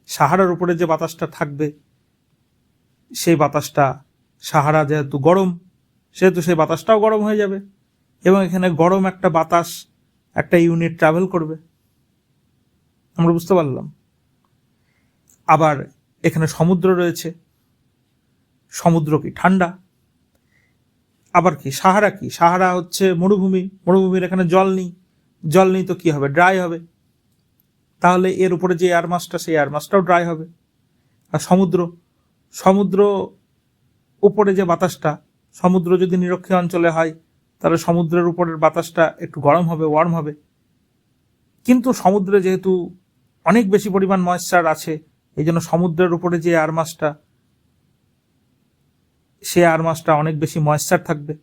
Speaker 1: সাহারার উপরে যে বাতাসটা থাকবে সেই বাতাসটা, সাহারা যেহেতু গরম সেহেতু সেই বাতাসটাও গরম হয়ে যাবে, এবং এখানে গরম একটা বাতাস একটা ইউনিট ট্রাভেল করবে, আমরা বুঝতে পারলাম। আবার এখানে সমুদ্র রয়েছে, সমুদ্র কি ঠান্ডা। আবার কি সাহারা? কি সাহারা হচ্ছে মরুভূমি, মরুভূমির এখানে জল নেই তো কি হবে? ড্রাই হবে। তাহলে এর উপরে যে এয়ার মাসটা, সেই এয়ার মাসটাও ড্রাই হবে। আর সমুদ্র উপরে যে বাতাসটা, সমুদ্র যদি নিরক্ষীয় অঞ্চলে হয় তাহলে সমুদ্রের উপরের বাতাসটা একটু গরম হবে, ওয়ার্ম হবে। কিন্তু সমুদ্রে যেহেতু অনেক বেশি পরিমাণ ময়েশ্চার আছে, এই জন্য সমুদ্রের উপরে যে এয়ার মাসটা, সে এয়ার মাসটা অনেক বেশি ময়েশ্চার থাকবে।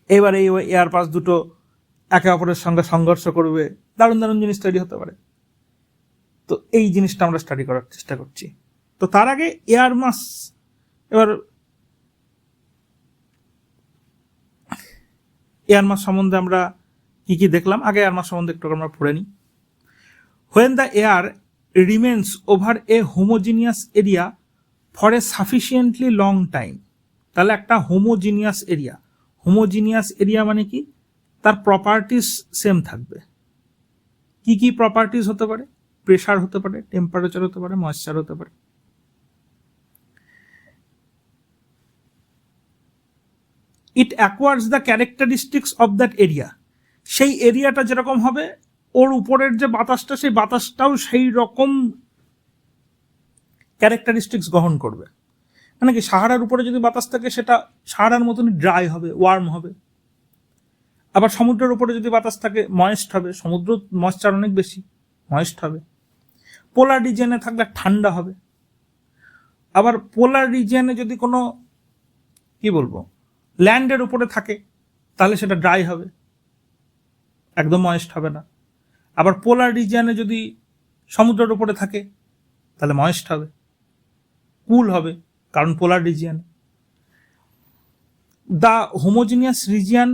Speaker 1: এবার এই এয়ার মাস দুটো একে অপরের সঙ্গে সংঘর্ষ করবে, দারুণ দারুণ জিনিস তৈরি হতে পারে। তো এই জিনিসটা আমরা স্টাডি করার চেষ্টা করছি। তো তার আগে এয়ার মাস, এবার এয়ার মাস সম্বন্ধে আমরা কি কি দেখলাম, আগে এয়ার মাস সম্বন্ধে একটু আমরা পড়ে নিই। When the air remains over a homogeneous area for a sufficiently long time. তাহলে একটা হোমোজিনিয়াস এরিয়া মানে কি? তার প্রপার্টিস সেম থাকবে। কি কি প্রপার্টিস হতে পারে? প্রেশার হতে পারে, টেম্পারেচার হতে পারে, ময়েশ্চার হতে পারে। It acquires the characteristics of that area. সেই এরিয়াটা যেরকম হবে, ওর উপরের যে বাতাসটা, সেই বাতাসটাও সেই রকম ক্যারেক্টারিস্টিক্স গ্রহণ করবে। মানে কি, সাহারার উপরে যদি বাতাস থাকে সেটা সাহারার মতনই ড্রাই হবে, ওয়ার্ম হবে। আবার সমুদ্রের উপরে যদি বাতাস থাকে ময়েস্ট হবে, সমুদ্র ময়েশ্চার অনেক বেশি, ময়েস্ট হবে। পোলার রিজিয়নে থাকলে ঠান্ডা হবে। আবার পোলার রিজিয়নে যদি কোনো কি বলবো ল্যান্ডের উপরে থাকে তাহলে সেটা ড্রাই হবে, একদম ময়েস্ট হবে না। আবার পোলার রিজিয়নে যদি সমুদ্রের উপরে থাকে তাহলে ময়েস্ট হবে, কুল হবে, কারণ polar region. The homogeneous region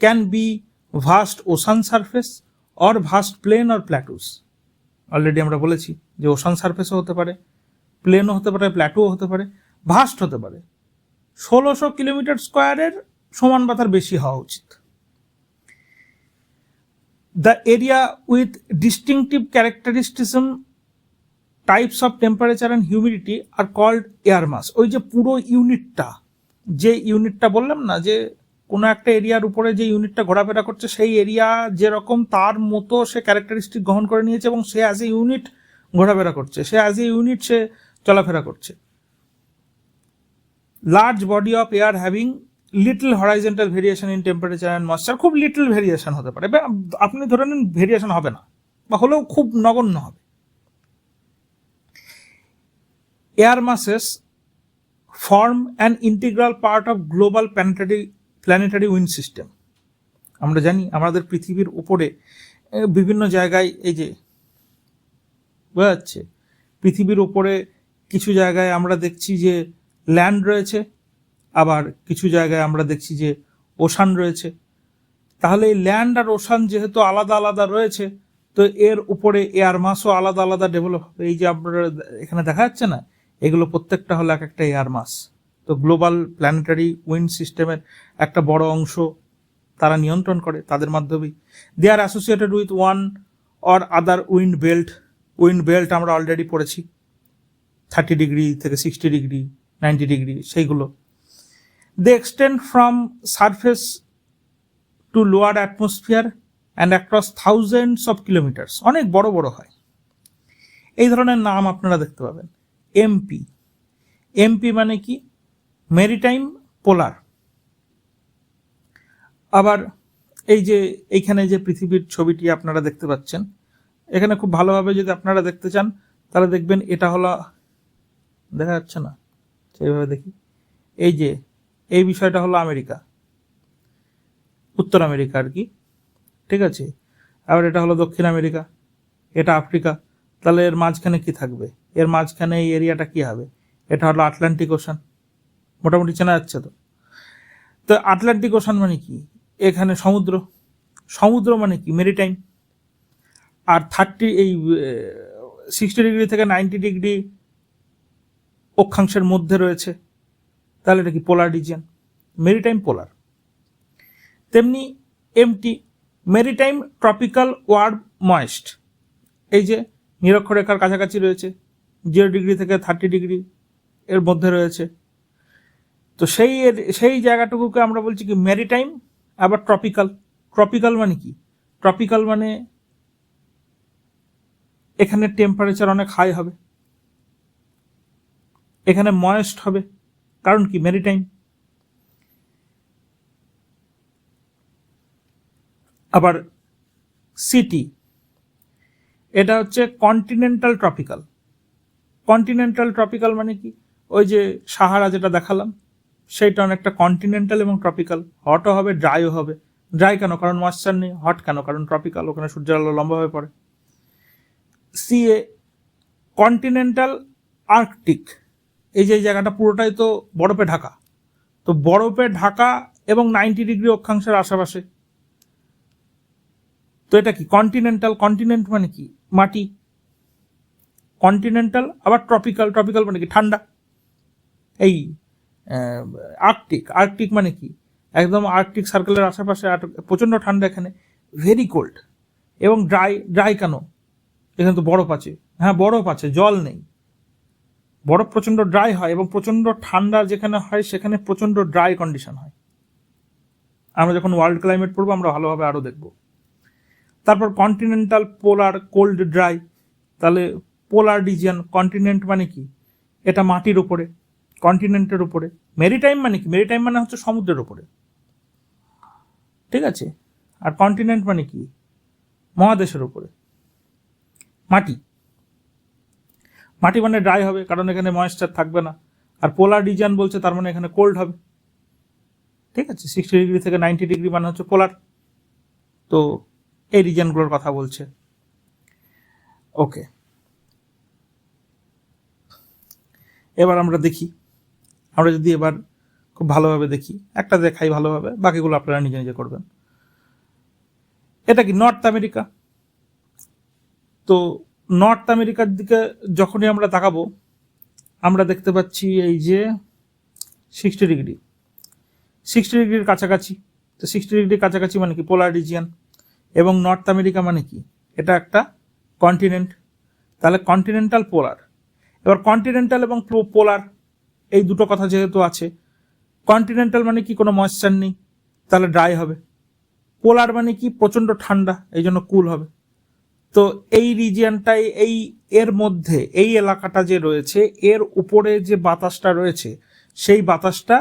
Speaker 1: can be vast ocean surface or vast plain or plateaus. Already আমরা বলেছি যে ওশান সারফেসও হতে পারে, প্লেনও হতে পারে, প্ল্যাটুও হতে পারে, ভাস্ট হতে পারে। 1600 কিলোমিটার স্কোয়ারের সমান বা তার বেশি হওয়া উচিত। The area with distinctive characteristics types of temperature and humidity আর কল্ড এয়ার মাস। ওই যে পুরো ইউনিটটা বললাম না, যে কোনো একটা এরিয়ার উপরে যে ইউনিটটা ঘোরাফেরা করছে, সেই এরিয়া যেরকম তার মতো সে ক্যারেক্টারিস্টিক গ্রহণ করে নিয়েছে এবং সে অ্যাজ এ ইউনিট ঘোরাফেরা করছে, সে অ্যাজ এ ইউনিট সে চলাফেরা করছে। Large body of air having little horizontal variation in temperature and moisture. খুব লিটল ভেরিয়েশন হতে পারে, আপনি ধরে নিন ভেরিয়েশন হবে না, বা হলেও খুব নগণ্য হবে। Air মাসেস form an integral part of global planetary wind system. আমরা জানি আমাদের পৃথিবীর উপরে বিভিন্ন জায়গায়, এই যে বোঝা যাচ্ছে, পৃথিবীর উপরে কিছু জায়গায় আমরা দেখছি যে ল্যান্ড রয়েছে, আবার কিছু জায়গায় আমরা দেখছি যে ওশান রয়েছে। তাহলে এই ল্যান্ড আর ওশান যেহেতু আলাদা আলাদা রয়েছে, তো এর উপরে এয়ার মাসও আলাদা আলাদা ডেভেলপ হবে। এই যে আপনারা এখানে দেখা যাচ্ছে না, এগুলো প্রত্যেকটা হলো এক একটা এয়ার মাস। তো গ্লোবাল প্ল্যানেটারি উইন্ড সিস্টেমের একটা বড় অংশ তারা নিয়ন্ত্রণ করে, তাদের মাধ্যমেই। They are associated with one or other wind belt আমরা অলরেডি পড়েছি, 30 ডিগ্রি থেকে 60 ডিগ্রি, 90 ডিগ্রি, সেইগুলো। They extend from surface to lower atmosphere and across thousands of kilometres. অনেক বড় বড় হয়। এই ধরনের নাম আপনারা দেখতে পাবেন। এমপি মানে কি? মেরিটাইম পোলার। আবার এই যে এইখানে যে পৃথিবীর ছবিটি আপনারা দেখতে পাচ্ছেন, এখানে খুব ভালোভাবে যদি আপনারা দেখতে চান তাহলে দেখবেন এটা হলো, দেখা যাচ্ছে না, সেইভাবে দেখি, এই যে এই বিষয়টা হলো আমেরিকা, উত্তর আমেরিকা আর কি, ঠিক আছে। আবার এটা হলো দক্ষিণ আমেরিকা, এটা আফ্রিকা। তাহলে এর মাঝখানে কি থাকবে? এর মাঝখানে এই এরিয়াটা কি হবে? এটা হলো আটলান্টিক ওশান। মোটামুটি চেনা যাচ্ছে তো। তো আটলান্টিক ওশান মানে কি? এখানে সমুদ্র। সমুদ্র মানে কি? মেরিটাইম। আর 60 ডিগ্রি থেকে 90 ডিগ্রি অক্ষাংশের মধ্যে রয়েছে, তাহলে এটা কি? Polar region, maritime polar. তেমনি MT, maritime tropical warm moist, এই যে নিরক্ষরেখার কাছাকাছি রয়েছে, 0 ডিগ্রি থেকে 30 ডিগ্রি এর মধ্যে রয়েছে। তো সেই জায়গাটুকুকে আমরা বলছি কি? মেরিটাইম। আবার ট্রপিক্যাল। ট্রপিক্যাল মানে কি? ট্রপিক্যাল মানে এখানে টেম্পারেচার অনেক হাই হবে, এখানে ময়েস্ট হবে, কারণ কি? মেরিটাইম। আবার সিটি, এটা হচ্ছে কন্টিনেন্টাল ট্রপিক্যাল। কন্টিনেন্টাল ট্রপিক্যাল মানে কি? ওই যে সাহারা যেটা দেখালাম, সেইটা অনেকটা কন্টিনেন্টাল এবং ট্রপিক্যাল। হটও হবে, ড্রাইও হবে। ড্রাই কেন? কারণ ময়েশ্চার নেই। হট কেন? কারণ ট্রপিক্যাল, ওখানে সূর্যের আলো লম্বা হয়ে পড়ে। সিএ, কন্টিনেন্টাল আর্কটিক, এই যে জায়গাটা পুরোটাই তো বরফে ঢাকা, তো বরফে ঢাকা এবং 90 ডিগ্রি অক্ষাংশের আশেপাশে। তো এটা কি? কন্টিনেন্টাল। কন্টিনেন্ট মানে কি? মাটি। কন্টিনেন্টাল। আবার ট্রপিক্যাল। ট্রপিক্যাল মানে কি? ঠান্ডা। এই আর্কটিক, আর্কটিক মানে কি? একদম আর্কটিক সার্কেলের আশেপাশে প্রচণ্ড ঠান্ডা, এখানে ভেরি কোল্ড। এবং ড্রাই। ড্রাই কেন? এখানে তো বরফ আছে। হ্যাঁ, বরফ আছে, জল নেই। বরফ প্রচণ্ড ড্রাই হয়, এবং প্রচণ্ড ঠান্ডা যেখানে হয় সেখানে প্রচণ্ড ড্রাই কন্ডিশন হয়। আমরা যখন ওয়ার্ল্ড ক্লাইমেট পড়বো আমরা ভালোভাবে আরও দেখব। তারপর কন্টিনেন্টাল, পোলার, কোল্ড, ড্রাই। তাহলে পোলার রিজিয়ন, কন্টিনেন্ট মানে কি? এটা মাটির উপরে, কন্টিনেন্টের উপরে। মেরিটাইম মানে কি? মেরিটাইম মানে হচ্ছে সমুদ্রের উপরে, ঠিক আছে। আর কন্টিনেন্ট মানে কি? মহাদেশের উপরে। মাটি। মাটি মানে ড্রাই হবে, কারণ এখানে ময়েশ্চার থাকবে না। আর পোলার রিজিয়ন বলছে, তার মানে এখানে কোল্ড হবে, ঠিক আছে। 60 ডিগ্রি থেকে 90 ডিগ্রি মানে হচ্ছে পোলার। তো এই রিজিয়নগুলোর কথা বলছে। ওকে, এবার আমরা দেখি, আমরা যদি এবার খুব ভালোভাবে দেখি, একটা দেখাই ভালোভাবে, বাকিগুলো আপনারা নিজে নিজে করবেন। এটা কি? North America. তো নর্থ আমেরিকার দিকে যখনই আমরা তাকাবো, আমরা দেখতে পাচ্ছি এই যে 60 ডিগ্রি, 60 ডিগ্রির কাছাকাছি। তো 60 ডিগ্রির কাছাকাছি মানে কি? Polar region. এবং নর্থ আমেরিকা মানে কি? এটা একটা কন্টিনেন্ট। তাহলে কন্টিনেন্টাল, পোলার। এবার কন্টিনেন্টাল এবং পোলার এই দুটো কথা যেহেতু আছে, কন্টিনেন্টাল মানে কি? কোনো ময়েশ্চার নেই, তাহলে ড্রাই হবে। পোলার মানে কি? প্রচণ্ড ঠান্ডা, এই জন্য কুল হবে। তো এই রিজিয়নটাই, এর মধ্যে এই এলাকাটা যে রয়েছে, এর উপরে যে বাতাসটা রয়েছে, সেই বাতাসটা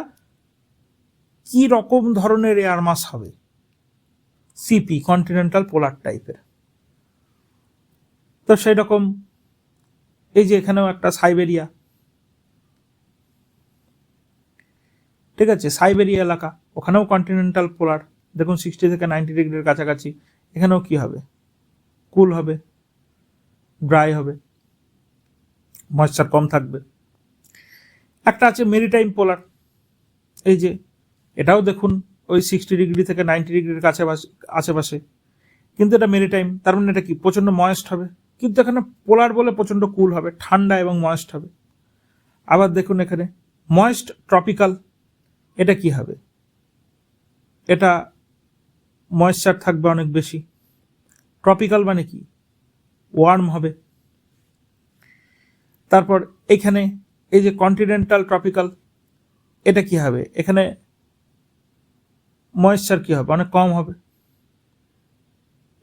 Speaker 1: কি রকম ধরনের এয়ার মাস হবে? সিপি, কন্টিনেন্টাল পোলার টাইপের। তো সেই রকম এই যে এখানেও একটা সাইবেরিয়া, ঠিক আছে, সাইবেরিয়া এলাকা, ওখানেও কন্টিনেন্টাল পোলার। দেখুন 60 থেকে 90 ডিগ্রির কাছাকাছি। এখানেও কি হবে? কুল হবে, ড্রাই হবে, ময়েশ্চার কম থাকবে। একটা আছে মেরিটাইম পোলার, এই যে এটাও দেখুন ওই 60 ডিগ্রি থেকে 90 ডিগ্রির কাছে আশেপাশে, কিন্তু এটা মেরিটাইম, তার মানে এটা কি? প্রচণ্ড ময়েস্ট হবে। কিন্তু এখানে পোলার বলে প্রচণ্ড কুল হবে, ঠান্ডা এবং ময়েস্ট হবে। আবার দেখুন এখানে ময়েস্ট ট্রপিক্যাল, এটা কি হবে? এটা ময়েশ্চার থাকবে অনেক বেশি। ট্রপিক্যাল মানে কি? ওয়ার্ম হবে। তারপর এইখানে এই যে কন্টিনেন্টাল ট্রপিক্যাল, এটা কি হবে? এখানে ময়েশ্চার কি হবে? অনেক কম হবে।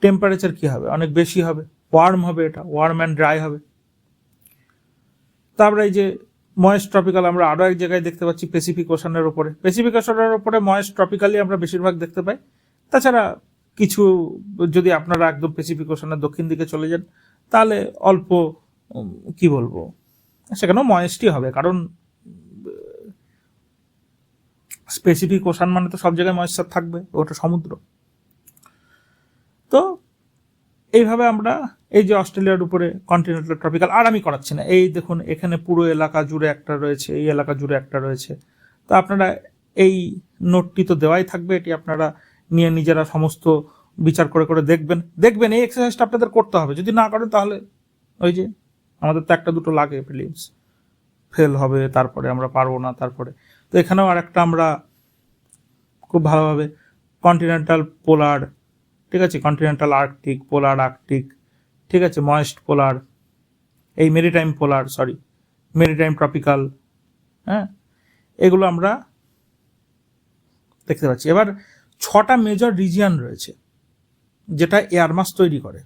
Speaker 1: টেম্পারেচার কি হবে? অনেক বেশি হবে। ওয়ার্ম হবে, এটা ওয়ার্ম অ্যান্ড ড্রাই হবে। তারপরে এই যে ময়েস্ট ট্রপিক্যাল আমরা আরও এক জায়গায় দেখতে পাচ্ছি, প্যাসিফিক ওশানের ওপরে। প্যাসিফিক ওশানের ওপরে ময়েস্ট ট্রপিক্যালি আমরা বেশিরভাগ দেখতে পাই। তাছাড়া কিছু যদি আপনারা একদম প্যাসিফিক ওশানের দক্ষিণ দিকে চলে যান তাহলে অল্প কি বলবো, সেখানেও ময়েস্টই হবে, কারণ স্পেসিফিক ওশান মানে তো সব জায়গায় ময়েশ্চার থাকবে, ওটা সমুদ্র। তো এইভাবে আমরা এই যে অস্ট্রেলিয়ার উপরে কন্টিনেন্টাল ট্রপিক্যাল, আর আমি করাচ্ছি না, এই দেখুন এখানে পুরো এলাকা জুড়ে একটা রয়েছে, এই এলাকা জুড়ে একটা রয়েছে। তো আপনারা এই নোটটি তো দেওয়াই থাকবে, এটি আপনারা নিয়ে নিজেরা সমস্ত বিচার করে করে দেখবেন এই এক্সারসাইজটা আপনাদের করতে হবে। যদি না করেন তাহলে ওই যে আমাদের তো একটা দুটো লাগে প্রিলিমস, ফেল হবে, তারপরে আমরা পারবো না, তারপরে তো এখানেও আর একটা আমরা খুব ভালোভাবে কন্টিনেন্টাল পোলার, ঠিক আছে, কন্টিনেন্টাল আর্কটিক, পোলার আর্কটিক, ঠিক আছে, ময়েস্ট পোলার, এই মেরিটাইম পোলার, মেরিটাইম ট্রপিক্যাল, হ্যাঁ, এগুলো আমরা দেখতে পাচ্ছি। এবার 6টা মেজর রিজিয়ন রয়েছে যেটা এয়ার মাস তৈরি করে।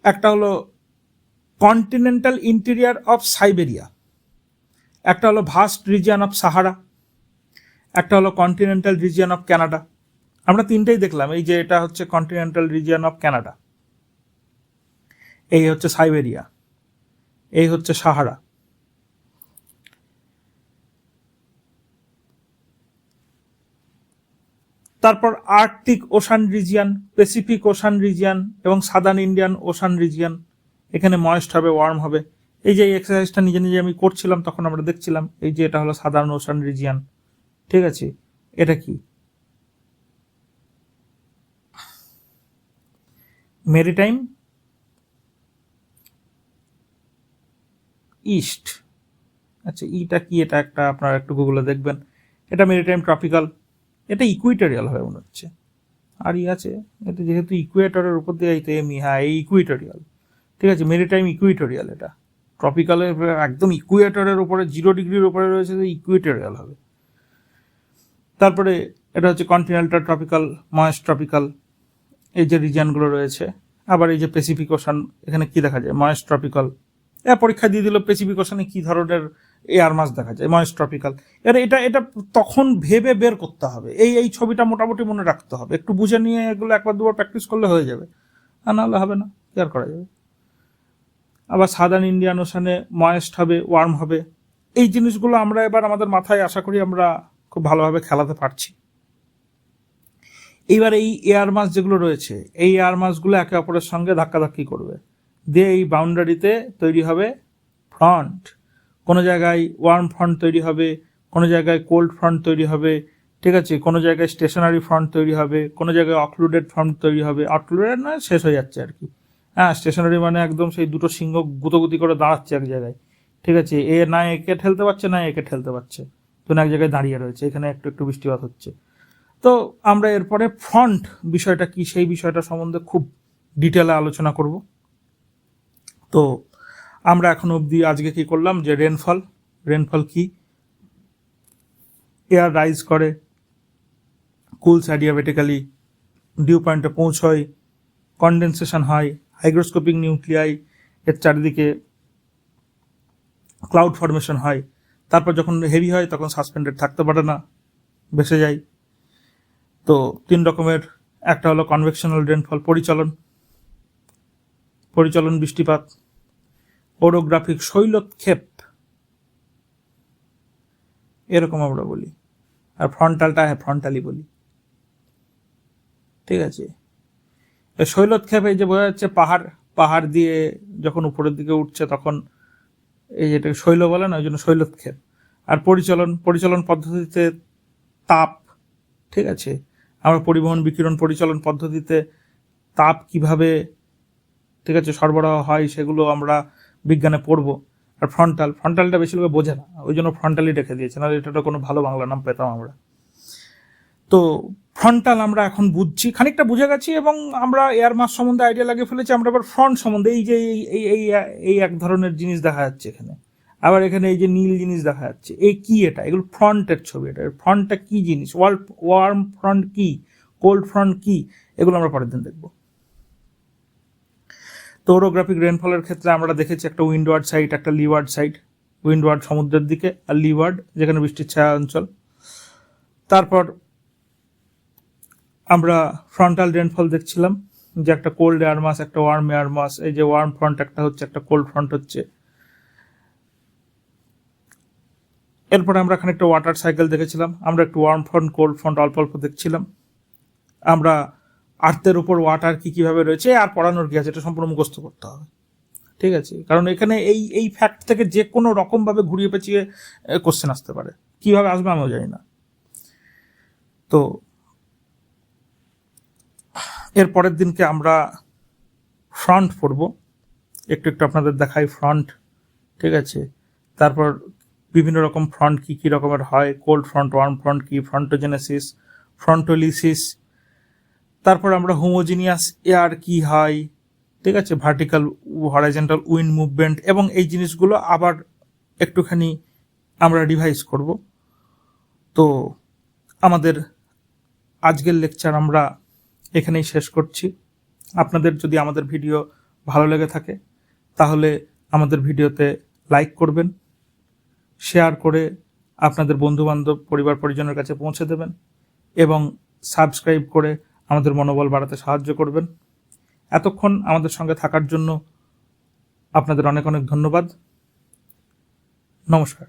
Speaker 1: একটা হলো কন্টিনেন্টাল ইন্টেরিয়ার অফ সাইবেরিয়া, একটা হলো ভাস্ট রিজিয়ন অফ সাহারা, একটা হলো কন্টিনেন্টাল রিজিয়ন অফ কানাডা। আমরা তিনটেই দেখলাম, এই যে এটা হচ্ছে কন্টিনেন্টাল রিজিয়ন অফ কানাডা, এই হচ্ছে সাইবেরিয়া, এই হচ্ছে সাহারা। তারপর Arctic ocean region, Pacific ocean region এবং সাদার্ন ইন্ডিয়ান ওশান রিজিয়ন। এখানে ময়েস্ট হবে, ওয়ার্ম হবে। এই যে এক্সারসাইজটা নিজে নিজে আমি করছিলাম তখন আমরা দেখছিলাম, এই যে এটা হলো সাদার্ন ওশান রিজিয়ন, ঠিক আছে, এটা কি মেরিটাইম ইস্ট, আচ্ছা ইটা কি, এটা একটা আপনারা একটু গুগলে দেখবেন, এটা মেরিটাইম ট্রপিক্যাল, এটা ইকুইটোরিয়াল হবে মনে হচ্ছে, আর আছে এটা যেহেতু ইকুয়েটরের উপর দিয়ে এই তো এমনি, হ্যাঁ এই ইকুইটোরিয়াল, ঠিক আছে, মেরিটাইম ইকুইটোরিয়াল, এটা ট্রপিক্যালের একদম ইকুয়েটরের উপরে 0 ডিগ্রির উপরে রয়েছে, তো ইকুইটোরিয়াল হবে। তারপরে এটা হচ্ছে কন্টিনেন্টাল ট্রপিক্যাল, ময়েস্ট ট্রপিক্যাল, এই যে রিজিয়নগুলো রয়েছে। আবার এই যে প্যাসিফিক ওশান, এখানে কি দেখা যায়, ময়েস্ট ট্রপিক্যাল। পরীক্ষা দিয়ে দিল প্যাসিফিক ওশানে কি ধরনের এয়ার মাস দেখা যায়, ময়েস্ট ট্রপিক্যাল। এটা এটা তখন ভেবে বের করতে হবে, এই ছবিটা মোটামুটি মনে রাখতে হবে, একটু বুঝে নিয়ে এগুলো একবার দুবার প্র্যাকটিস করলে হয়ে যাবে, আর নাহলে হবে না, কি আর করা যাবে। আবার সাদার্ন ইন্ডিয়ান ওশানে ময়েস্ট হবে, ওয়ার্ম হবে। এই জিনিসগুলো আমরা এবার আমাদের মাথায় আশা করি আমরা খুব ভালোভাবে খেলাতে পারছি। এইবার এই এয়ার মাস যেগুলো রয়েছে, এই এয়ার মাসগুলো একে অপরের সঙ্গে ধাক্কাধাক্কি করবে, দিয়ে এই বাউন্ডারিতে তৈরি হবে ফ্রন্ট। কোনো জায়গায় ওয়ার্ম ফ্রন্ট তৈরি হবে, কোনো জায়গায় কোল্ড ফ্রন্ট তৈরি হবে, ঠিক আছে, কোনো জায়গায় স্টেশনারি ফ্রন্ট তৈরি হবে, কোনো জায়গায় অক্লুডেড ফ্রন্ট তৈরি হবে। অক্লুডেড নয়, শেষ হয়ে যাচ্ছে আর কি, হ্যাঁ, স্টেশনারি মানে একদম সেই দুটো সিংহ গুতোগুতি করে দাঁড়াচ্ছে এক জায়গায়, ঠিক আছে, এ না একে ঠেলতে পারছে না একে ঠেলতে পারছে, তো এক জায়গায় দাঁড়িয়ে রয়েছে, এখানে একটু একটু বৃষ্টিপাত হচ্ছে। তো আমরা এরপরে ফ্রন্ট বিষয়টা কি সেই বিষয়টা সম্বন্ধে খুব ডিটেলে আলোচনা করব। তো আমরা এখন অবধি আজকে কি করলাম, যে রেনফল কি, এয়ার রাইজ করে, কুলস অ্যাডিয়াবেটিক্যালি, ডিউ পয়েন্টে পৌঁছয়, কন্ডেনসেশন হয়, হাইগ্রোস্কোপিক নিউক্লিয়াই এর চারিদিকে ক্লাউড ফর্মেশন হয়, তারপর যখন হেভি হয় তখন সাসপেন্ডেড থাকতে পারে না, ভেসে যায়। তো 3 রকমের, একটা হলো কনভেকশনাল রেনফল, পরিচলন বৃষ্টিপাত, ওরোগ্রাফিক শৈলক্ষেপ, এরকম আমরা বলি, আর ফ্রন্টালটা ফ্রন্টালি বলি, ঠিক আছে। শৈলক্ষেপ এই যে বোঝা যাচ্ছে পাহাড় দিয়ে যখন উপরের দিকে উঠছে তখন এই যেটা শৈল বলে না, ওই জন্য শৈলক্ষেপ। আর পরিচলন পদ্ধতিতে তাপ, ঠিক আছে, আমরা পরিবহন বিকিরণ পরিচালন পদ্ধতিতে তাপ কিভাবে, ঠিক আছে, সরবরাহ হয় সেগুলো আমরা বিজ্ঞানে পড়ব। আর ফ্রন্টালটা বেশি লোকে বোঝে না, ওই জন্য ফ্রন্টালি রেখে দিয়েছে, না এটা কোনো ভালো বাংলা নাম পেতাম আমরা। তো ফ্রন্টাল আমরা এখন বুঝছি, খানিকটা বুঝে গেছি, এবং আমরা এয়ার মাস সম্বন্ধে আইডিয়া লাগিয়ে ফেলেছি। আমরা আবার ফ্রন্ট সম্বন্ধে, এই যে এই এক ধরনের জিনিস দেখা যাচ্ছে এখানে, আবার এখানে এই যে নীল জিনিস দেখা যাচ্ছে, এই কি, এগুলো ফ্রন্টের ছবি। এটা ফ্রন্টটা কি জিনিস, ওয়ার্ম ফ্রন্ট কি, কোল্ড ফ্রন্ট কি, এগুলো আমরা পরের দিন দেখব। তো ওরোগ্রাফিক রেনফলের ক্ষেত্রে আমরা দেখেছি একটা উইন্ডওয়ার্ড সাইড, একটা লিওয়ার্ড সাইড। উইন্ডওয়ার্ড সমুদ্রের দিকে, আর লিওয়ার্ড যেখানে বৃষ্টির ছায়া অঞ্চল। তারপর আমরা ফ্রন্টাল রেনফল দেখছিলাম, যে একটা কোল্ড এয়ার মাস, একটা ওয়ার্ম এয়ার মাস, এই যে ওয়ার্ম ফ্রন্ট একটা হচ্ছে, একটা কোল্ড ফ্রন্ট হচ্ছে। এরপরে আমরা খানিকটা ওয়াটার সাইকেল দেখেছিলাম, আমরা একটু ওয়ার্ম ফ্রন্ট কোল্ড ফ্রন্ট অল্প অল্প দেখছিলাম। আমরা আর্থের উপর ওয়াটার কিভাবে রয়েছে আর পড়ানোর কি আছে, এটা সম্পূর্ণ মুখস্থ করতে হবে, ঠিক আছে? কারণ এখানে এই ফ্যাক্ট থেকে যে কোনো রকমভাবে ঘুরিয়ে পেঁচিয়ে কোশ্চেন আসতে পারে, কিভাবে আসবে আমিও জানি না। তো এর পরের দিনকে আমরা ফ্রন্ট পড়ব, একটু একটু আপনাদের দেখাই ফ্রন্ট, ঠিক আছে? তারপর বিভিন্ন রকম ফ্রন্ট কি রকমের হয়, কোল্ড ফ্রন্ট, ওয়ার্ম ফ্রন্ট কি, ফ্রন্টোজেনেসিস, ফ্রন্টোলিসিস, তারপর আমরা হোমোজিনিয়াস এয়ার কি হয়, ঠিক আছে, ভার্টিক্যাল হরাইজন্টাল উইন্ড মুভমেন্ট, এবং এই জিনিসগুলো আবার একটুখানি আমরা রিভাইজ করব। তো আমাদের আজকের লেকচার আমরা এখানেই শেষ করছি। আপনাদের যদি আমাদের ভিডিও ভালো লেগে থাকে তাহলে আমাদের ভিডিওতে লাইক করবেন, শেয়ার করে আপনাদের বন্ধুবান্ধব পরিবার পরিজনের কাছে পৌঁছে দেবেন, এবং সাবস্ক্রাইব করে আমাদের মনোবল বাড়াতে সাহায্য করবেন। এতক্ষণ আমাদের সঙ্গে থাকার জন্য আপনাদের অনেক অনেক ধন্যবাদ। নমস্কার।